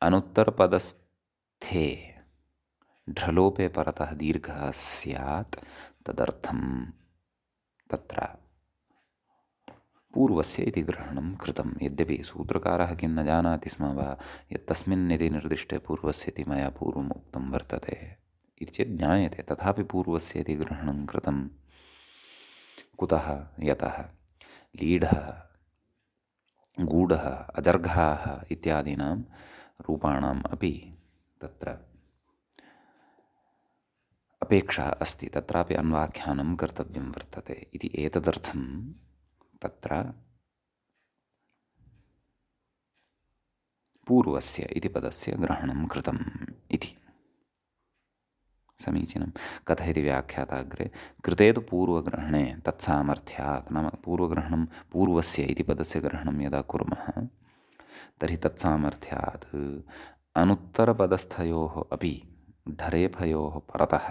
अनुत्तरपदस्थे ढ्रलोपे परतः दीर्घः स्यात्, तदर्थं तत्र पूर्वस्य इति ग्रहणं कृतं। यद्यपि सूत्रकारः किं न जानाति स्म वा यत् तस्मिन् इति निर्दिष्टे पूर्वस्य इति मया पूर्वम् उक्तं वर्तते इति चेत् ज्ञायते, तथापि पूर्वस्य इति ग्रहणं कृतं। कुतः? यतः लीढः गूढः अजर्घाः इत्यादीनां रूपाणाम् अपि तत्र अपेक्षा अस्ति, तत्रापि अन्वाख्यानं कर्तव्यं वर्तते इति एतदर्थं तत्र पूर्वस्य इति पदस्य ग्रहणं कृतम् इति। समीचीनं। कथयति व्याख्याता अग्रे कृते तु पूर्वग्रहणे तत्सामर्थ्यात्। नाम पूर्वग्रहणं पूर्वस्य इति पदस्य ग्रहणं यदा कुर्मः तर्हि तत्सामर्थ्यात् अनुत्तरपदस्थयोः अपि ढरेफयोः परतः,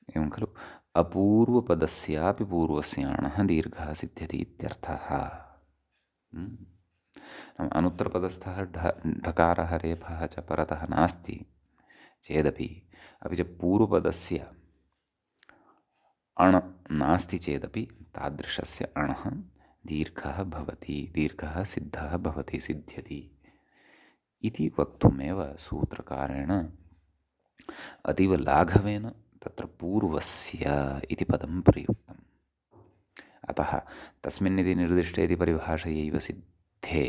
एवं खलु, अपूर्वपदस्यापि पूर्वस्याणः दीर्घः सिद्ध्यति इत्यर्थः। अनुत्तरपदस्थः ढकारः रेफः च परतः नास्ति चेदपि, अपि च पूर्वपदस्य अण् नास्ति चेदपि तादृशस्य अणः दीर्घः भवति, दीर्घः सिद्धः भवति, सिद्ध्यति इति वक्तुमेव सूत्रकारेण अतीव लाघवेन तत्र पूर्वस्य इति पदं प्रयुक्तम्। अतः तस्मिन् इति निर्दिष्टे इति परिभाषयैव सिद्धे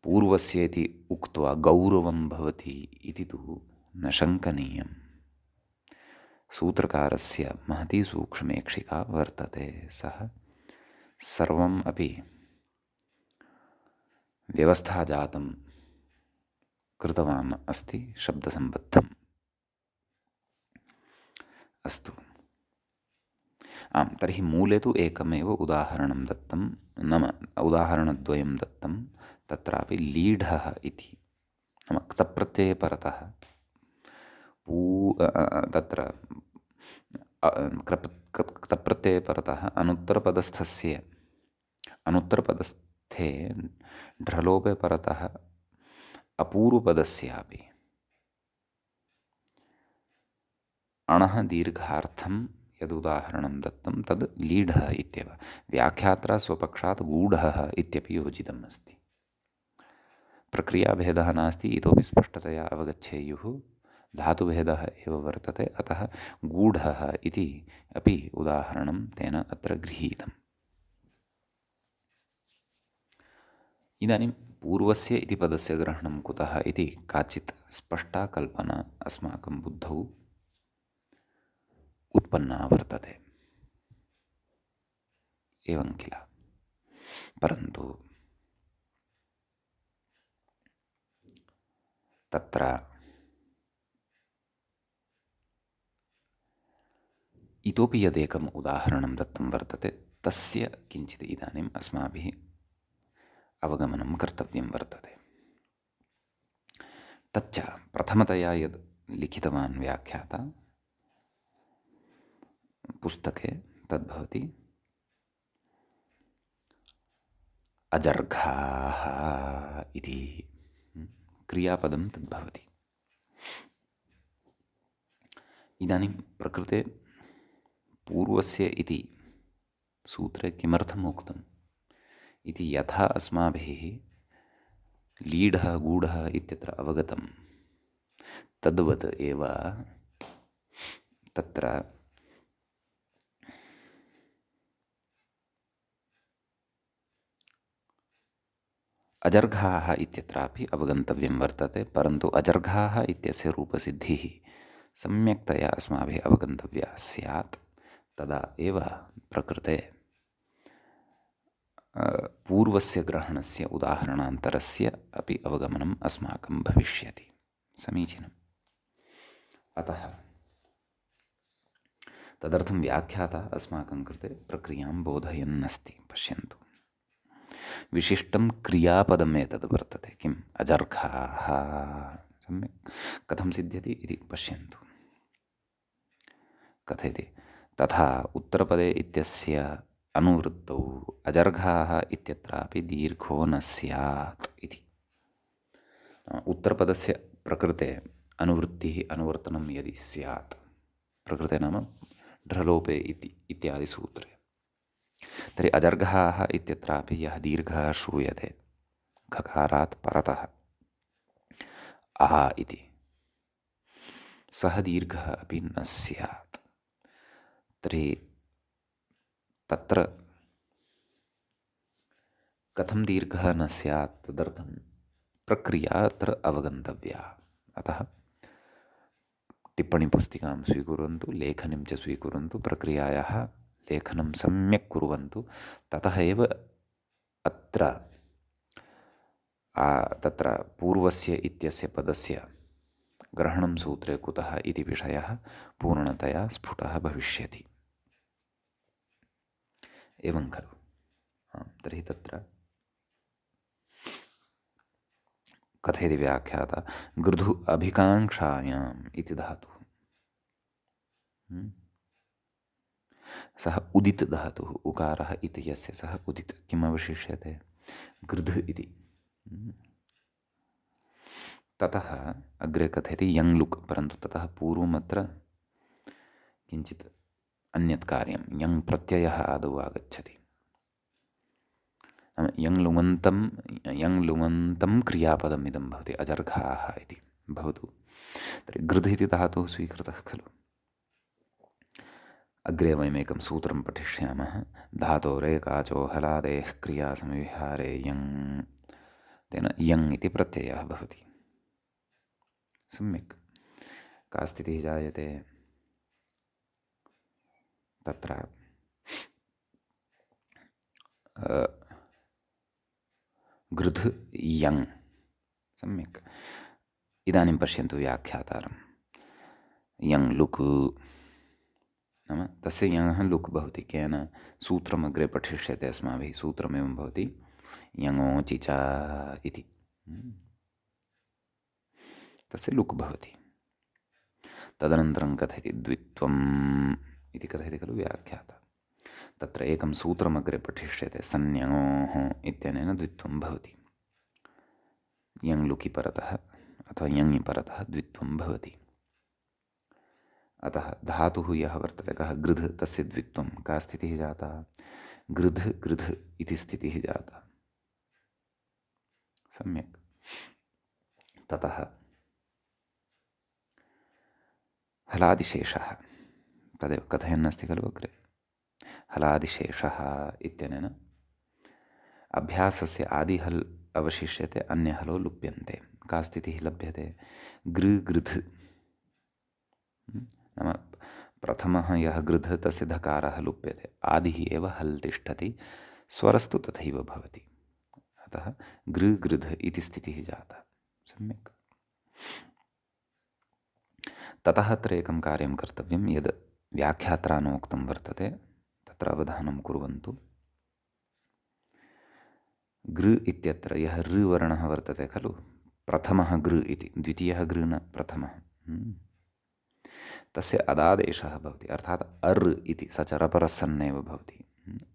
पूर्वस्य इति उक्त्वा गौरवं भवति इति तु न शङ्कनीयम्। सूत्रकारस्य महती सूक्ष्मेक्षिका वर्तते। सः सर्वम् अपि व्यवस्थाजातं कृतवान् अस्ति शब्दसम्बद्धम्। अस्तु। आम्, तर्हि मूले तु एकमेव उदाहरणं दत्तं, नाम उदाहरणद्वयं दत्तं। तत्रापि लीढः इति, नाम क्तप्रत्यये परतः तत्र क्तप्रत्यये परतः अनुत्तरपदस्थे ढ्रलोपे परतः अपूर्वपदस्यापि अणः दीर्घार्थं यदुदाहरणं दत्तं तद् लीढः इत्येव। व्याख्यात्रा स्वपक्षात् गूढः इत्यपि योजितम् अस्ति। प्रक्रियाभेदः नास्ति, इतोपि स्पष्टतया अवगच्छेयुः। धातुभेदः एव वर्तते, अतः गूढः इति अपि उदाहरणं तेन अत्र गृहीतम्। इदानीं पूर्वस्य इति पदस्य ग्रहणं कुतः इति काचित् स्पष्टा कल्पना अस्माकं बुद्धौ उत्पन्ना वर्तते, एवं किल। परन्तु तत्र इतोपि यदेकम् उदाहरणं दत्तं वर्तते तस्य किञ्चित् इदानीम् अस्माभिः अवगमनं कर्तव्यं वर्तते। तच्च प्रथमतया यद् लिखितवान् व्याख्याता पुस्तके तद्भवति अजर्घाः इति क्रियापदं तद्भवति। इदानीं प्रकृते पूर्वस्य इति सूत्रे किमर्थम् उक्तम् इति यथा अस्माभिः लीढः गूढः इत्यत्र अवगतं तद्वत् एव तत्र अजर्घाः इत्यत्रापि अवगन्तव्यं वर्तते, परन्तु अजर्घाः इत्यस्य रूपसिद्धिः सम्यक्तया अस्माभिः अवगन्तव्या स्यात्। तदा एव प्रकृते पूर्वस्य ग्रहणस्य उदाहरणान्तरस्य अपि अवगमनम् अस्माकं भविष्यति। समीचीनम्। अतः तदर्थं व्याख्याता अस्माकं कृते प्रक्रियां बोधयन्नस्ति। पश्यन्तु, विशिष्टं क्रियापदम् एतद् वर्तते। किम्? अजर्घाः। सम्यक् कथं सिद्ध्यति इति पश्यन्तु। कथयति, तथा उत्तरपदे इत्यस्य अनुवृत्तौ अजर्घाः इत्यत्रापि दीर्घो न स्यात् इति। उत्तरपदस्य प्रकृते अनुवृत्तिः अनुवर्तनं यदि स्यात्, प्रकृते नाम ढ्रलोपे इति इत्यादि सूत्रे, तर्हि अजर्घाः इत्यत्रापि यः दीर्घः श्रूयते खकारात् परतः आ इति, सः दीर्घः अपि न स्यात्। तर्हि तत्र कथं दीर्घः न स्यात्, तदर्थं प्रक्रिया अत्र अवगन्तव्या। अतः टिप्पणीपुस्तिकां स्वीकुर्वन्तु, लेखनीं च स्वीकुर्वन्तु, प्रक्रियायाः लेखनं सम्यक् कुर्वन्तु। ततः एव अत्र तत्र पूर्वस्य इत्यस्य पदस्य ग्रहणं सूत्रे कुतः इति विषयः पूर्णतया स्फुटः भविष्यति। एवं खलु? तर्हि तत्र कथयति व्याख्याता, गृधु अभिकाङ्क्षायाम् इति धातुः, सः उदित् धातुः, उकारः इति यस्य सः उदित्, किम् अवशिष्यते? गृध् इति। ततः अग्रे कथयति यङ् लुक्, परन्तु ततः पूर्वमत्र किञ्चित् अन्यत् कार्यं, यङ् प्रत्ययः आदौ आगच्छति। नाम यङ् लुङन्तं क्रियापदम् इदं भवति, अजर्घाः इति भवतु। तर्हि गृध् इति धातुः स्वीकृतः खलु। अग्रे वयमेकं सूत्रं पठिष्यामः। धातोरेकाचो हलादेः क्रियासमविहारे यङ्, तेन यङ् इति प्रत्ययः भवति। सम्यक्। का स्थितिः जायते तत्र? गृध् यङ्। सम्यक्। इदानीं पश्यन्तु व्याख्यातारं। यङ् लुक् नाम तस्य यङः लुक् भवति। केन? सूत्रमग्रे पठिष्यते अस्माभिः। सूत्रमेवं भवति, यङोचि च इति, तस्य लुक् भवति। तदनन्तरं कथयति द्वित्वम् इति कथयति खलु व्याख्याता। तत्र एकं सूत्रमग्रे पठिष्यते, सन्यङोः इत्यनेन द्वित्वं भवति। यङ् लुकि परतः अथवा यङि परतः द्वित्वं भवति। अतः धातुः यः वर्तते कः? गृध्, तस्य द्वित्वं। का स्थितिः जाता? गृध् गृध् इति स्थितिः जाता। सम्यक्। ततः हलादिशेषः, तदेव कथयन्नस्ति खलु अग्रे। हलादिशेषः इत्यनेन अभ्यासस्य आदिहल् अवशिष्यते, अन्यहलो लुप्यन्ते। का स्थितिः लभ्यते? गृ गृध्, नाम प्रथमः यः गृध् तस्य धकारः लुप्यते, आदिः एव हल् तिष्ठति, स्वरस्तु तथैव भवति। अतः गृ गृध् इति स्थितिः जाता। सम्यक्। ततः अत्र एकं कार्यं कर्तव्यं, यद् व्याख्यात्राणोक्तं वर्तते, तत्र अवधानं कुर्वन्तु। गृ इत्यत्र यः ऋ वर्णः वर्तते खलु, प्रथमः गृ इति, द्वितीयः गृ न प्रथमः, तस्य अदादेशः भवति, अर्थात् अर् इति, स च रपरसन्नेव भवति,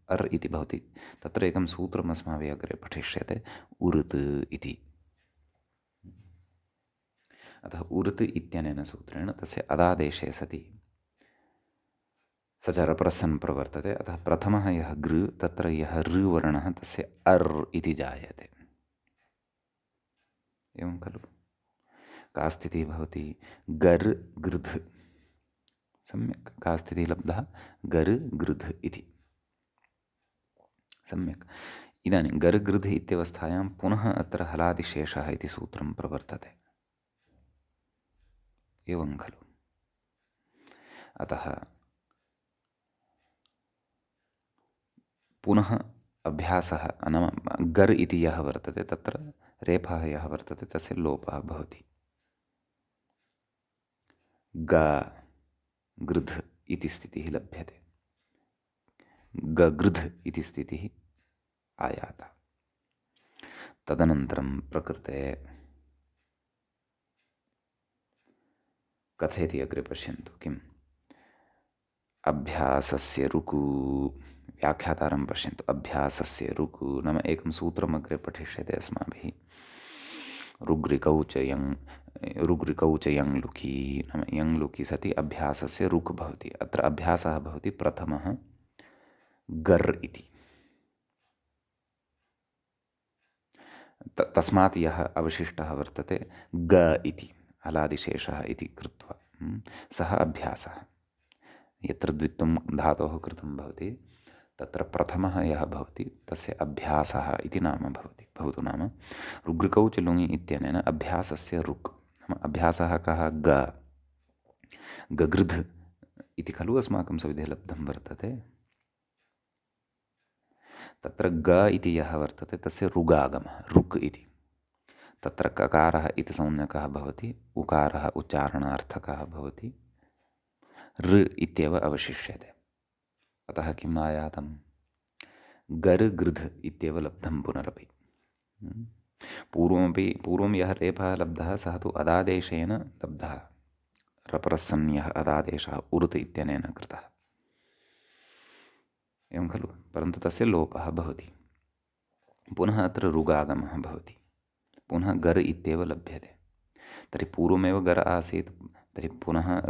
अर् इति भवति। तत्र एकं सूत्रम् अस्माभिः अग्रे पठिष्यते, उरुत् इति। अतः उरुत् इत्यनेन सूत्रेण तस्य अदादेशे सति स च रपरसन् प्रवर्तते। अतः प्रथमः यः गृ, तत्र यः ऋ वर्णः तस्य अर् इति जायते। एवं खलु। का स्थितिः भवति? गर् गृध्। सम्यक्। का स्थितिः लब्धा? गर् गृध् इति। सम्यक्। इदानीं गर् गृध् इत्यवस्थायां पुनः अत्र हलादिशेषः इति सूत्रं प्रवर्तते। एवं खलु। अतः पुनः अभ्यासः, नाम गर् इति यः वर्तते तत्र रेफः यः वर्तते तस्य लोपः भवति। ग गृध् इति स्थितिः लभ्यते, गृध् इति स्थितिः आयाता। तदनन्तरं प्रकृते कथयति अग्रे पश्यन्तु किम्। अभ्यासस्य रुकु, व्याख्यातारं पश्यन्तु। अभ्यासस्य रुकु नाम एकं सूत्रम् अग्रे पठिष्यते अस्माभिः। रुग्रिकौ च यङ् लुकि, नाम यङ् लुकि सति अभ्यासस्य रुक् भवति। अत्र अभ्यासः भवति प्रथमः गर् इति। तस्मात् यः अवशिष्टः वर्तते ग इति, हलादिशेषः इति कृत्वा सः अभ्यासः। यत्र द्वित्वं धातोः कृतं भवति तत्र प्रथमः यः भवति तस्य अभ्यासः इति नाम भवति। भवतु नाम रुग्रिकौ च लुङि इत्यनेन अभ्यासस्य रुक्, नाम अभ्यासः कः? गगृध् इति खलु अस्माकं सविधे लब्धं वर्तते। तत्र ग इति यः वर्तते तस्य रुगागमः, रुक् इति। तत्र ककारः इति संज्ञकः भवति, उकारः उच्चारणार्थकः भवति, ऋ इत्येव अवशिष्यते। अतः किम् आयातं? गर् गृध् इत्येव लब्धं पुनरपि। पूर्वं यः रेफः लब्धः सः तु अदादेशेन लब्धः, रपरसन् यः अदादेशः उरुत् इत्यनेन कृतः। एवं खलु। परन्तु तस्य लोपः भवति। पुनः अत्र रुगागमः भवति, पुनः गर् इत्येव लभ्यते। तर्हि पूर्वमेव गर् आसीत्, तर्हि पुनः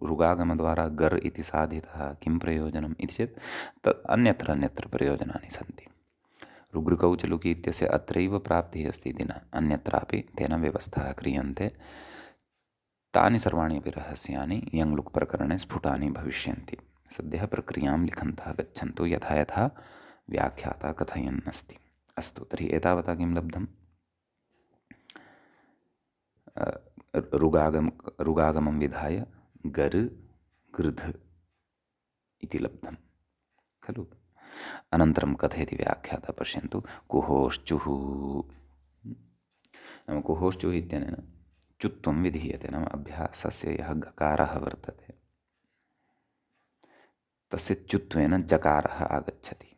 रुगागमद्वारा गर् इति साधितः, किं प्रयोजनम् इति चेत् तत् अन्यत्र प्रयोजनानि सन्ति। रुग्रिकौ च लुकि इत्यस्य अत्रैव प्राप्तिः अस्ति इति न, अन्यत्रापि तेन व्यवस्थाः क्रियन्ते। तानि सर्वाणि अपि रहस्यानि यङ् लुक् प्रकरणे स्फुटानि भविष्यन्ति। सद्यः प्रक्रियां लिखन्तः गच्छन्तु यथा यथा व्याख्याता कथयन् अस्ति। अस्तु, तर्हि एतावता किं लब्धम्? रुगागमं विधाय गर् गृध् इति लब्धं खलु। अनन्तरं कथयति व्याख्याता, पश्यन्तु। कुहोश्चुः, नाम कुहोश्चुः इत्यनेन चुत्वं विधीयते, नाम अभ्यासस्य यः गकारः वर्तते तस्य चुत्वेन जकारः आगच्छति।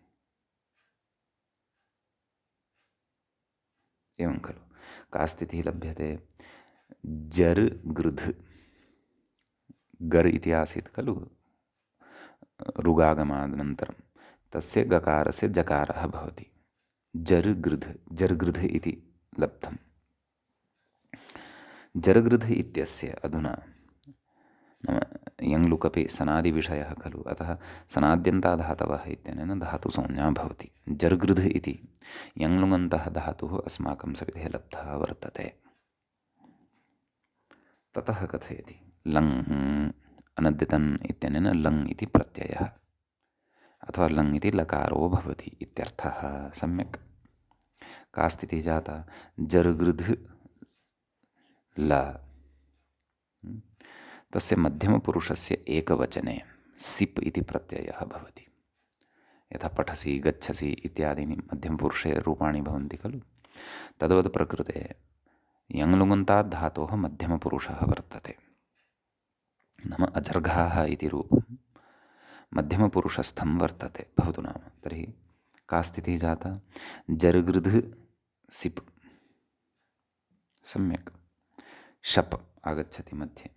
एवं खलु। का स्थितिः लभ्यते? जर् गृध्, गर् इति आसीत् खलु रुगागमानन्तरं, तस्य गकारस्य जकारः भवति। जर् गृध् इति लब्धं। जर् गृध् इत्यस्य अधुना नाम यङ् लुक् अपि सनादिविषयः खलु, अतः सनाद्यन्ताधातवः इत्यनेन धातुसंज्ञा भवति। जर् गृध् इति यङ् लुङन्तः धातुः अस्माकं सविधे लब्धः वर्तते। ततः कथयति लङ् अनद्यतन् इत्यनेन लङ् इति प्रत्ययः अथवा लङ् इति लकारो भवति इत्यर्थः। सम्यक्। का स्थितिः जाता? जर् गृध् ल, तस्य मध्यमपुरुषस्य एकवचने सिप् इति प्रत्ययः भवति। यथा पठसि, गच्छसि इत्यादीनि मध्यमपुरुषे रूपाणि भवन्ति खलु, तद्वत् प्रकृते यङ् लुङन्तात् धातोः मध्यमपुरुषः वर्तते। नाम अजर्घाः इति रूपं मध्यमपुरुषस्थं वर्तते भवतु नाम। तर्हि का स्थितिः जाता? जर्गृध् सिप्, सम्यक्। शप् आगच्छति मध्ये।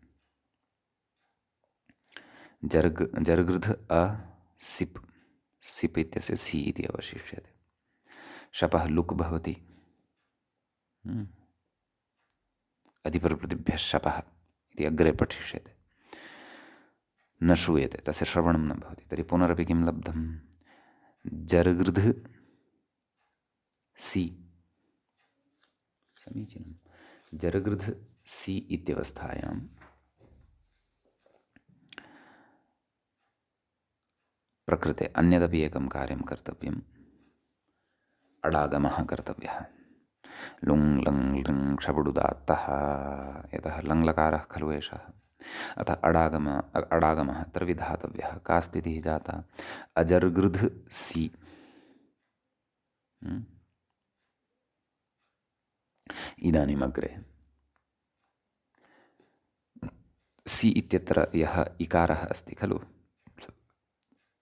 जर्गृध् अ सिप्, सिप् इत्यस्य सि इति अवशिष्यते। शपः लुक् भवति, अधिपरप्रतिभ्यः शपः इति अग्रे पठिष्यते। न श्रूयते, तस्य श्रवणं न भवति। तर्हि पुनरपि किं लब्धं? जर्गृध् सि, समीचीनं। जर्गृध् सि इत्यवस्थायां प्रकृते अन्यदपि एकं कार्यं कर्तव्यम्। अडागमः कर्तव्यः। लुङ् लङ् लृङ् क्षबुडुदात्तः, यतः लङ्लकारः खलु एषः, अतः अडागमः अत्र विधातव्यः। का स्थितिः जाता? अजर्गृध् सि, इदानीम् अग्रे सि इत्यत्र यः इकारः अस्ति खलु,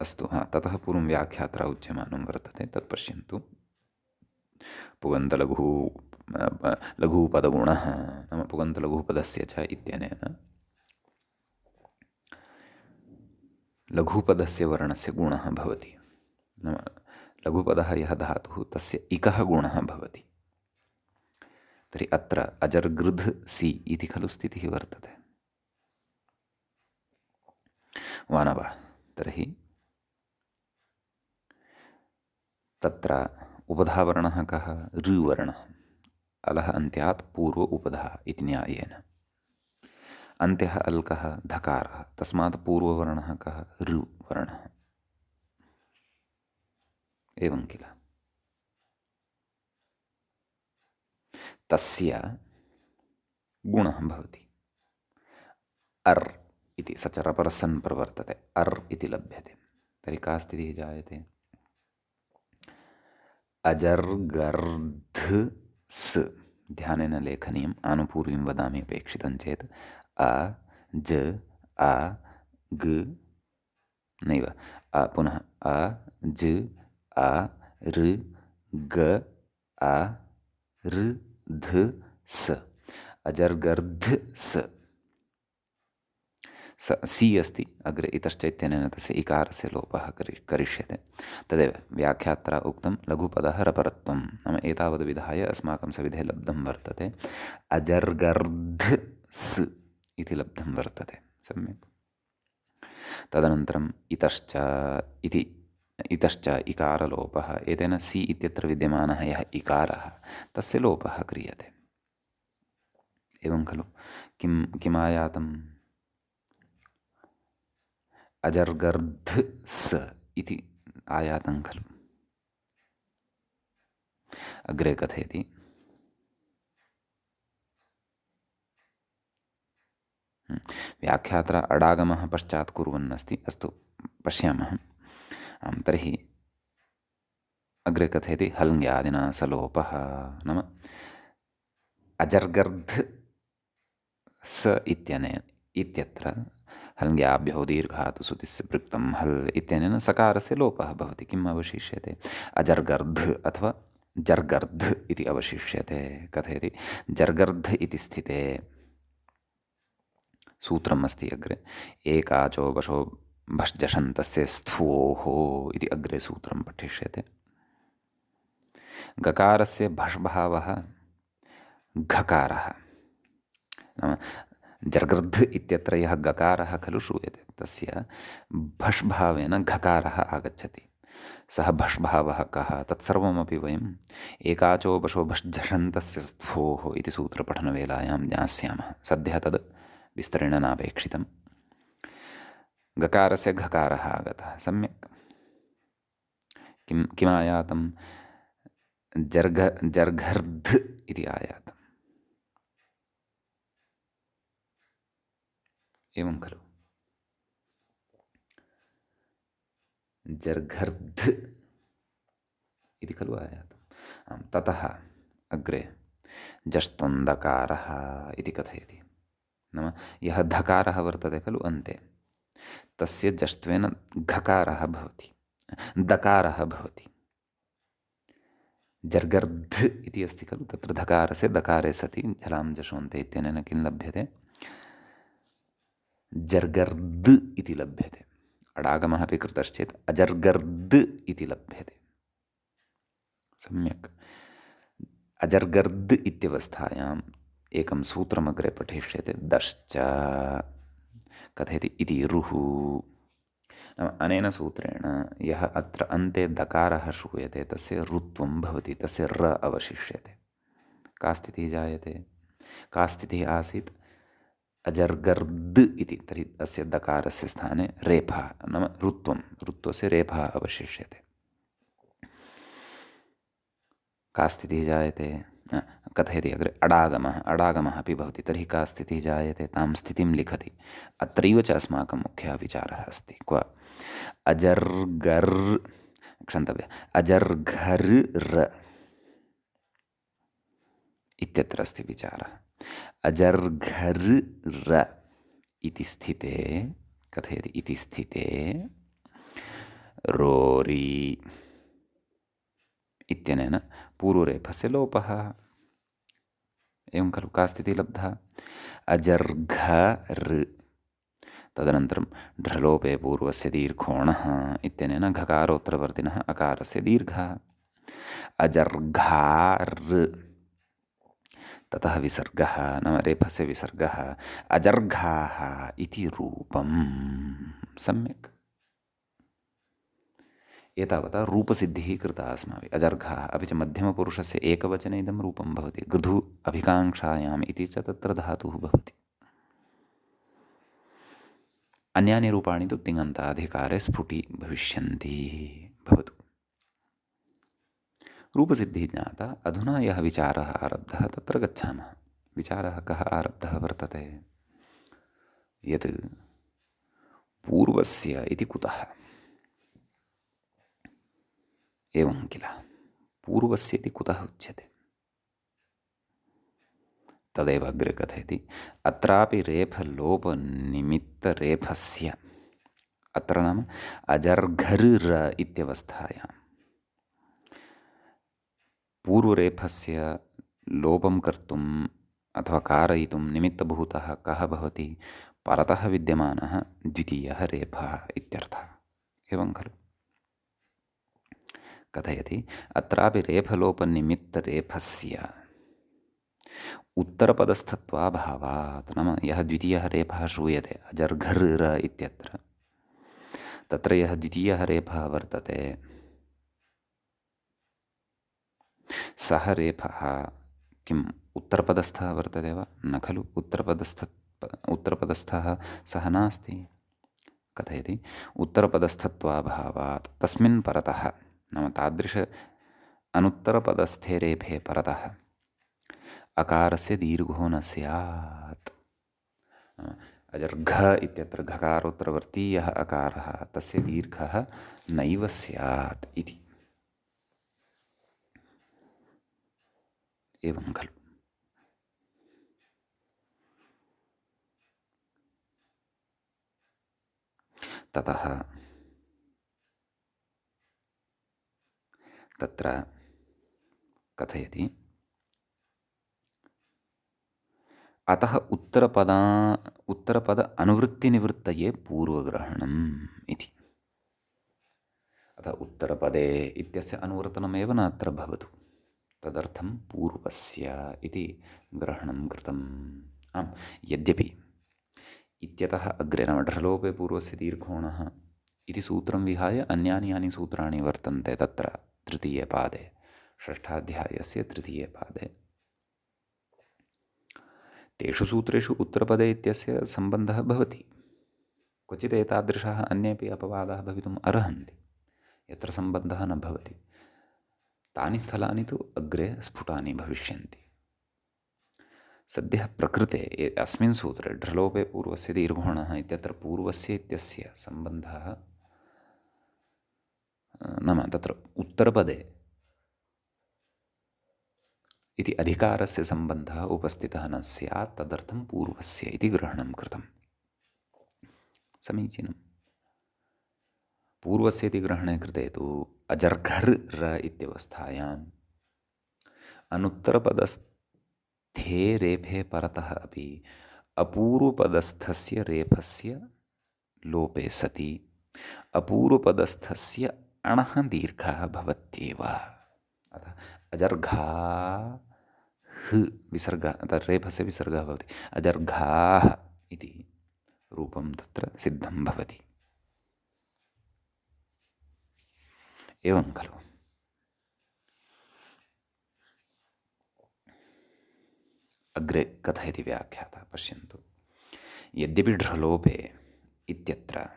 अस्तु, ततः पूर्वं व्याख्यात्रा उच्यमानं वर्तते, तत् पश्यन्तु। पुगन्तलघुः लघुपदगुणः नाम पुगन्तलघुपदस्य च इत्यनेन लघुपदस्य वर्णस्य गुणः भवति। नाम लघुपदः यः धातुः तस्य इकः गुणः भवति। तर्हि अत्र अजर्गृध् सि इति खलु स्थितिः वर्तते, वा न वा? तर्हि तत्र उपधावर्णः कः? ऋवर्णः। अलः अन्त्यात् पूर्व उपधा इति न्यायेन। अन्त्यः अल्कः धकारः, तस्मात् पूर्ववर्णः कः? ऋवर्णः। एवं किल? तस्य गुणः भवति अर् इति, स च रपरसन् प्रवर्तते, अर् इति लभ्यते। तर्हि का स्थितिः जायते? अजर्गर्ध् स्, ध्यानेन लेखनीयम्, आनुपूर्वीं वदामि अपेक्षितं चेत्। अ ज आ ग नैव, पुनः अ ज आ ऋ ग आ ऋ ध स, अजर्गर्ध् स। सी अस्ति, अग्रे इतश्चैत्यनेन तस्य इकारस्य लोपः करिष्यते। तदेव व्याख्यात्रा उक्तं लघुपदः रपरत्वं, नाम एतावद् विधाय अस्माकं सविधे लब्धं वर्तते अजर्गर्ध् स् इति लब्धं वर्तते। सम्यक्। तदनन्तरम् इतश्च इकारलोपः, एतेन सी इत्यत्र विद्यमानः यः इकारः तस्य लोपः क्रियते। एवं खलु? किमायातम्? अजर्गर्ध् स इति आयातं खलु। अग्रे कथयति, व्याख्यात्रा अडागमः पश्चात् कुर्वन्नस्ति। अस्तु, पश्यामः। तर्हि अग्रे कथयति हल्ङ्यादिना सलोपः, नाम अजर्गर्ध् स इत्यत्र हल्ङ्याभ्यो दीर्घात् सुतिस्य पृक्तं हल् इत्यनेन सकारस्य लोपः भवति। किम् अवशिष्यते? अजर्गर्ध् अथवा जर्गर्ध् इति अवशिष्यते। कथयति जर्गर्ध् इति स्थिते सूत्रम् अस्ति अग्रे, एकाचो वशो भष्जषन्तस्य स्थूः इति अग्रे सूत्रं पठिष्यते। गकारस्य भष्भावः घकारः, नाम जर्गर्ध् इत्यत्र यः गकारः खलु श्रूयते तस्य भष्भावेन घकारः आगच्छति। सः भष्भावः कः? तत्सर्वमपि वयम् एकाचो वशो भष्जषन्तस्य स्थूः इति सूत्रपठनवेलायां ज्ञास्यामः। सद्यः तद् विस्तरेण नापेक्षितं। गकारस्य घकारः आगतः, सम्यक्। किमायातं? जर्घर्ध् इति आयातम्। एवं खलु? जर्घर्ध् इति खलु आयातम्। ततः अग्रे जष्त्वन्दकारः इति कथयति। नाम यः धकारः वर्तते खलु अन्ते, तस्य जष्ट्वेन घकारः भवति, दकारः भवति। जर्गर्ध् इति अस्ति खलु, तत्र धकारस्य दकारे सति झलां जषोन्ते इत्यनेन किं लभ्यते? जर्गर्द् इति लभ्यते। अडागमः अपि कृतश्चेत् अजर्गर्द् इति लभ्यते। सम्यक्। अजर्गर्द् इत्यवस्थायाम् एकं सूत्रमग्रे पठिष्यते, दश्च कथयति इति रुः। नाम अनेन सूत्रेण यः अत्र अन्ते दकारः श्रूयते तस्य ऋत्वं भवति, तस्य र अवशिष्यते। का स्थितिः जायते? का स्थितिः आसीत्? अजर्गर्द् इति, तर्हि अस्य दकारस्य स्थाने रेफा नाम ऋत्वं, ऋत्वस्य रेफा अवशिष्यते। का स्थितिः जायते? कथयति अग्रे, अडागमः अपि भवति। तर्हि का स्थितिः जायते? तां स्थितिं लिखति। अत्रैव च अस्माकं मुख्यः विचारः अस्ति। क्व? अजर्घर् इत्यत्र अस्ति विचारः। अजर्घर् इति स्थिते, कथयति इति स्थिते रोरि इत्यनेन पूर्वरेफस्य लोपः। एवं खलु? का स्थितिः लब्धा? अजर्घर्, तदनन्तरं ढ्रलोपे पूर्वस्य दीर्घोणः इत्यनेन घकारोत्तरवर्तिनः अकारस्य दीर्घः। अजर्घार्, ततः विसर्गः नाम रेफस्य विसर्गः, अजर्घाः इति रूपम्। सम्यक्। एतावता रूपसिद्धिः कृता अस्माभिः। अजर्घाः, अपि च मध्यमपुरुषस्य एकवचने इदं रूपं भवति। गृधु अभिकाङ्क्षायाम् इति च तत्र धातुः भवति। अन्यानि रूपाणि तु तिङन्ताधिकारे स्फुटी भविष्यन्ति। भवतु। रूपसिद्धिः ज्ञाता। अधुना यः विचारः आरब्धः तत्र गच्छामः। विचारः कः आरब्धः वर्तते? यत् पूर्वस्य इति कुतः? एवं किल? पूर्वस्य इति कुतः उच्यते? तदेव अग्रे कथयति। अत्रापि रेफलोपनिमित्तरेफस्य, अत्र नाम अजर्घर् इत्यवस्थायां पूर्वरेफस्य लोपं कर्तुम् अथवा कारयितुं निमित्तभूतः कः भवति? परतः विद्यमानः द्वितीयः रेफः इत्यर्थः। एवं खलु? कथयति अत्रापि रेफलोपनिमित्तरेफस्य उत्तरपदस्थत्वाभावात्, नाम यः द्वितीयः रेफः श्रूयते अजर्घर् इत्यत्र, तत्र यः द्वितीयः रेफः वर्तते सः रेफः किम् उत्तरपदस्थः वर्तते वा? न खलु। उत्तरपदस्थः सः नास्ति। कथयति उत्तरपदस्थत्वाभावात् तस्मिन् परतः, नाम तादृश अनुत्तरपदस्थे रेफे परतः अकारस्य दीर्घो न स्यात्। अजर्घ इत्यत्र घकारोत्तरवर्ती यः अकारः तस्य दीर्घः नैव स्यात् इति। एवं खलु? ततः तत्र कथयति अतः उत्तरपद अनुवृत्तिनिवृत्तये पूर्वग्रहणम् इति। अतः उत्तरपदे इत्यस्य अनुवर्तनमेव न अत्र भवतु, तदर्थं पूर्वस्य इति ग्रहणं कृतम्। आम्, यद्यपि इत्यतः अग्रे नाम ढ्रलोपे पूर्वस्य दीर्घोणः इति सूत्रं विहाय अन्यानि यानि सूत्राणि वर्तन्ते तत्र तृतीये पादे, षष्ठाध्यायस्य तृतीये पादे, तेषु सूत्रेषु उत्तरपदे इत्यस्य सम्बन्धः भवति। क्वचित् एतादृशाः अन्येपि अपवादाः भवितुम् अर्हन्ति यत्र सम्बन्धः न भवति। तानि स्थलानि तु अग्रे स्फुटानि भविष्यन्ति। सद्यः प्रकृते अस्मिन् सूत्रे ढ्रलोपे पूर्वस्य दीर्घोणः इत्यत्र पूर्वस्य इत्यस्य सम्बन्धः नाम तत्र उत्तरपदे इति अधिकारस्य सम्बन्धः उपस्थितः न स्यात्, तदर्थं पूर्वस्य इति ग्रहणं कृतं। समीचीनं। पूर्वस्य इति ग्रहणे कृते तु अजर्घर् र इत्यवस्थायाम् अनुत्तरपदस्थे रेफे परतः अपि अपूर्वपदस्थस्य रेफस्य लोपे सति अपूर्वपदस्थस्य अणः दीर्घः भवत्येव। अतः अजर्घाः विसर्गः, अतः रेफस्य विसर्गः भवति, अजर्घाः इति रूपं तत्र सिद्धं भवति। एवं खलु। अग्रे कथयति व्याख्याता, पश्यन्तु। यद्यपि ढ्रलोपे इत्यत्र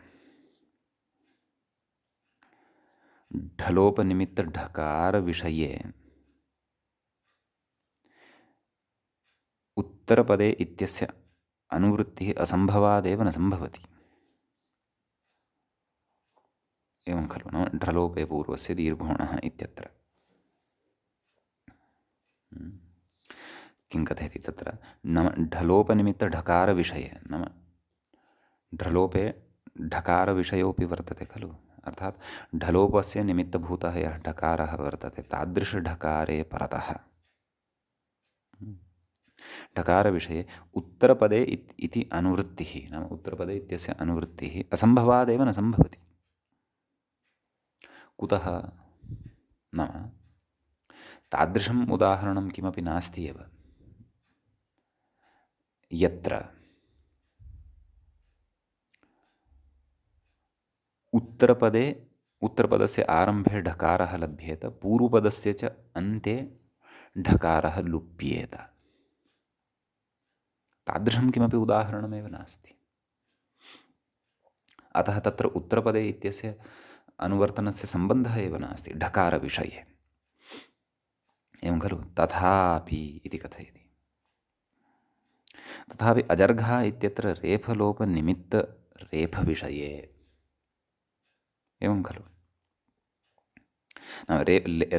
ढलोपनिमित्तढकारविषये उत्तरपदे इत्यस्य अनुवृत्तिः असम्भवादेव न सम्भवति। एवं खलु, नाम ढ्रलोपे पूर्वस्य दीर्घोणः इत्यत्र किं कथयति तत्र, नाम ढलोपनिमित्तढकारविषये, नाम ढ्रलोपे ढकारविषयोऽपि वर्तते खलु, अर्थात् ढलोपस्य निमित्तभूतः यः ढकारः वर्तते तादृशढकारे परतः ढकारविषये उत्तरपदे इति अनुवृत्तिः, नाम उत्तरपदे इत्यस्य अनुवृत्तिः असम्भवादेव न सम्भवति। कुतः नाम तादृशम् उदाहरणं किमपि नास्ति एव, यत्र उत्तरपदस्य आरम्भे ढकारः लभ्येत, पूर्वपदस्य च अन्ते ढकारः लुप्येत। तादृशं किमपि उदाहरणमेव नास्ति। अतः तत्र उत्तरपदे इत्यस्य अनुवर्तनस्य सम्बन्धः एव नास्ति ढकारविषये। एवं खलु। तथापि इति कथयति। तथापि अजर्घा इत्यत्र रेफलोपनिमित्तरेफविषये, एवं खलु,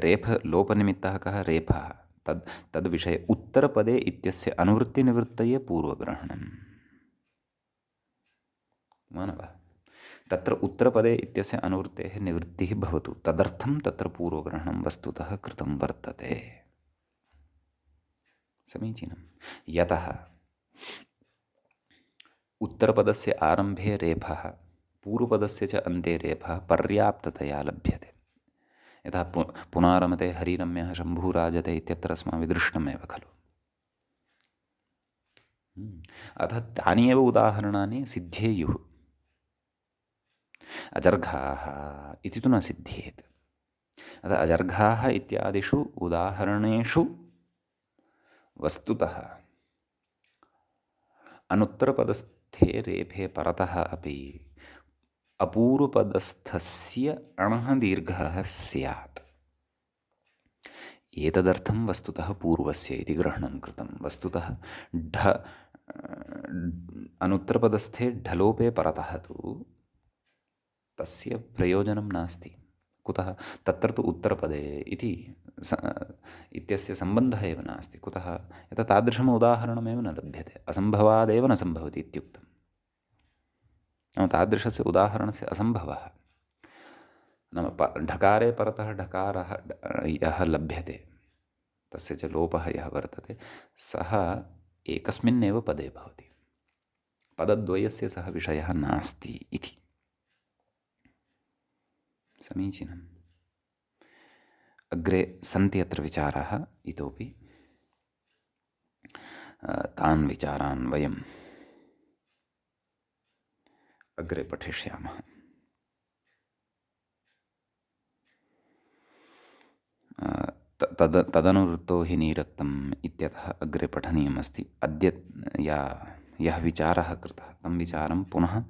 रेफलोपनिमित्तः कः, रेफः, तद्विषये उत्तरपदे इत्यस्य अनुवृत्तिनिवृत्तये पूर्वग्रहणम्, मानवः तत्र उत्तरपदे इत्यस्य अनुवृत्तेः निवृत्तिः भवतु, तदर्थं तत्र पूर्वग्रहणं वस्तुतः कृतं वर्तते। समीचीनं। यतः उत्तरपदस्य आरम्भे रेफः, पूर्वपदस्य च अन्ते रेफः पर्याप्ततया लभ्यते। यथा पुनारमते हरिरम्यः शम्भुराजते इत्यत्र अस्माभिः दृष्टमेव खलु। अतः तानि एव उदाहरणानि सिद्ध्येयुः। अजर्घाः इति तु न सिद्ध्येत्। अतः अजर्घाः इत्यादिषु उदाहरणेषु वस्तुतः अनुत्तरपदस्थे रेफे परतः अपि अपूर्वपदस्थस्य अणः दीर्घः स्यात्। एतदर्थं वस्तुतः पूर्वस्य इति ग्रहणं कृतं। वस्तुतः अनुत्तरपदस्थे ढलोपे परतः तु तस्य प्रयोजनं नास्ति। कुतः? तत्र तु उत्तरपदे इत्यस्य सम्बन्धः एव नास्ति। कुतः? यतः तादृशम् उदाहरणमेव न लभ्यते, असम्भवादेव न सम्भवति इत्युक्तं। नाम तादृशस्य उदाहरणस्य असम्भवः, नाम ढकारे परतः ढकारः यः लभ्यते, तस्य च लोपः यः वर्तते, सः एकस्मिन्नेव पदे भवति, पदद्वयस्य सः विषयः नास्ति इति। समीचीनम्। अग्रे सन्ति अत्र विचाराः इतोपि। तान् विचारान् वयम् अग्रे पठिष्यामः। तदनुवृत्तो हि नीरत्तम् इत्यतः अग्रे पठनीयमस्ति। अद्य यः विचारः कृतः तं विचारं पुनः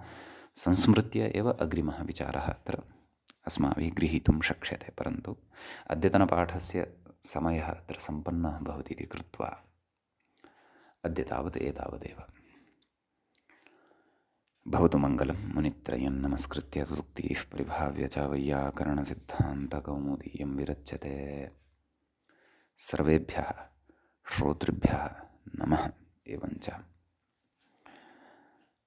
संस्मृत्य एव अग्रिमः विचारः अत्र अस्माभिः गृहीतुं शक्यते। परन्तु अद्यतनपाठस्य समयः अत्र सम्पन्नः भवति इति कृत्वा अद्य तावत् एतावदेव। भवतु मङ्गलं। मुनित्रयं नमस्कृत्य सूक्तिः परिभाव्य च वैयाकरणसिद्धान्तकौमुदीयं विरच्यते। सर्वेभ्यः श्रोतृभ्यः नमः। एवञ्च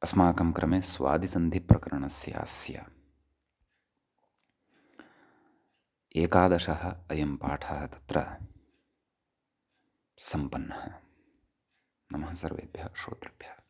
अस्माकं क्रमे स्वादिसन्धिप्रकरणस्यास्य 11 अयं पाठः तत्र सम्पन्नः। नमः सर्वेभ्यः श्रोतृभ्यः।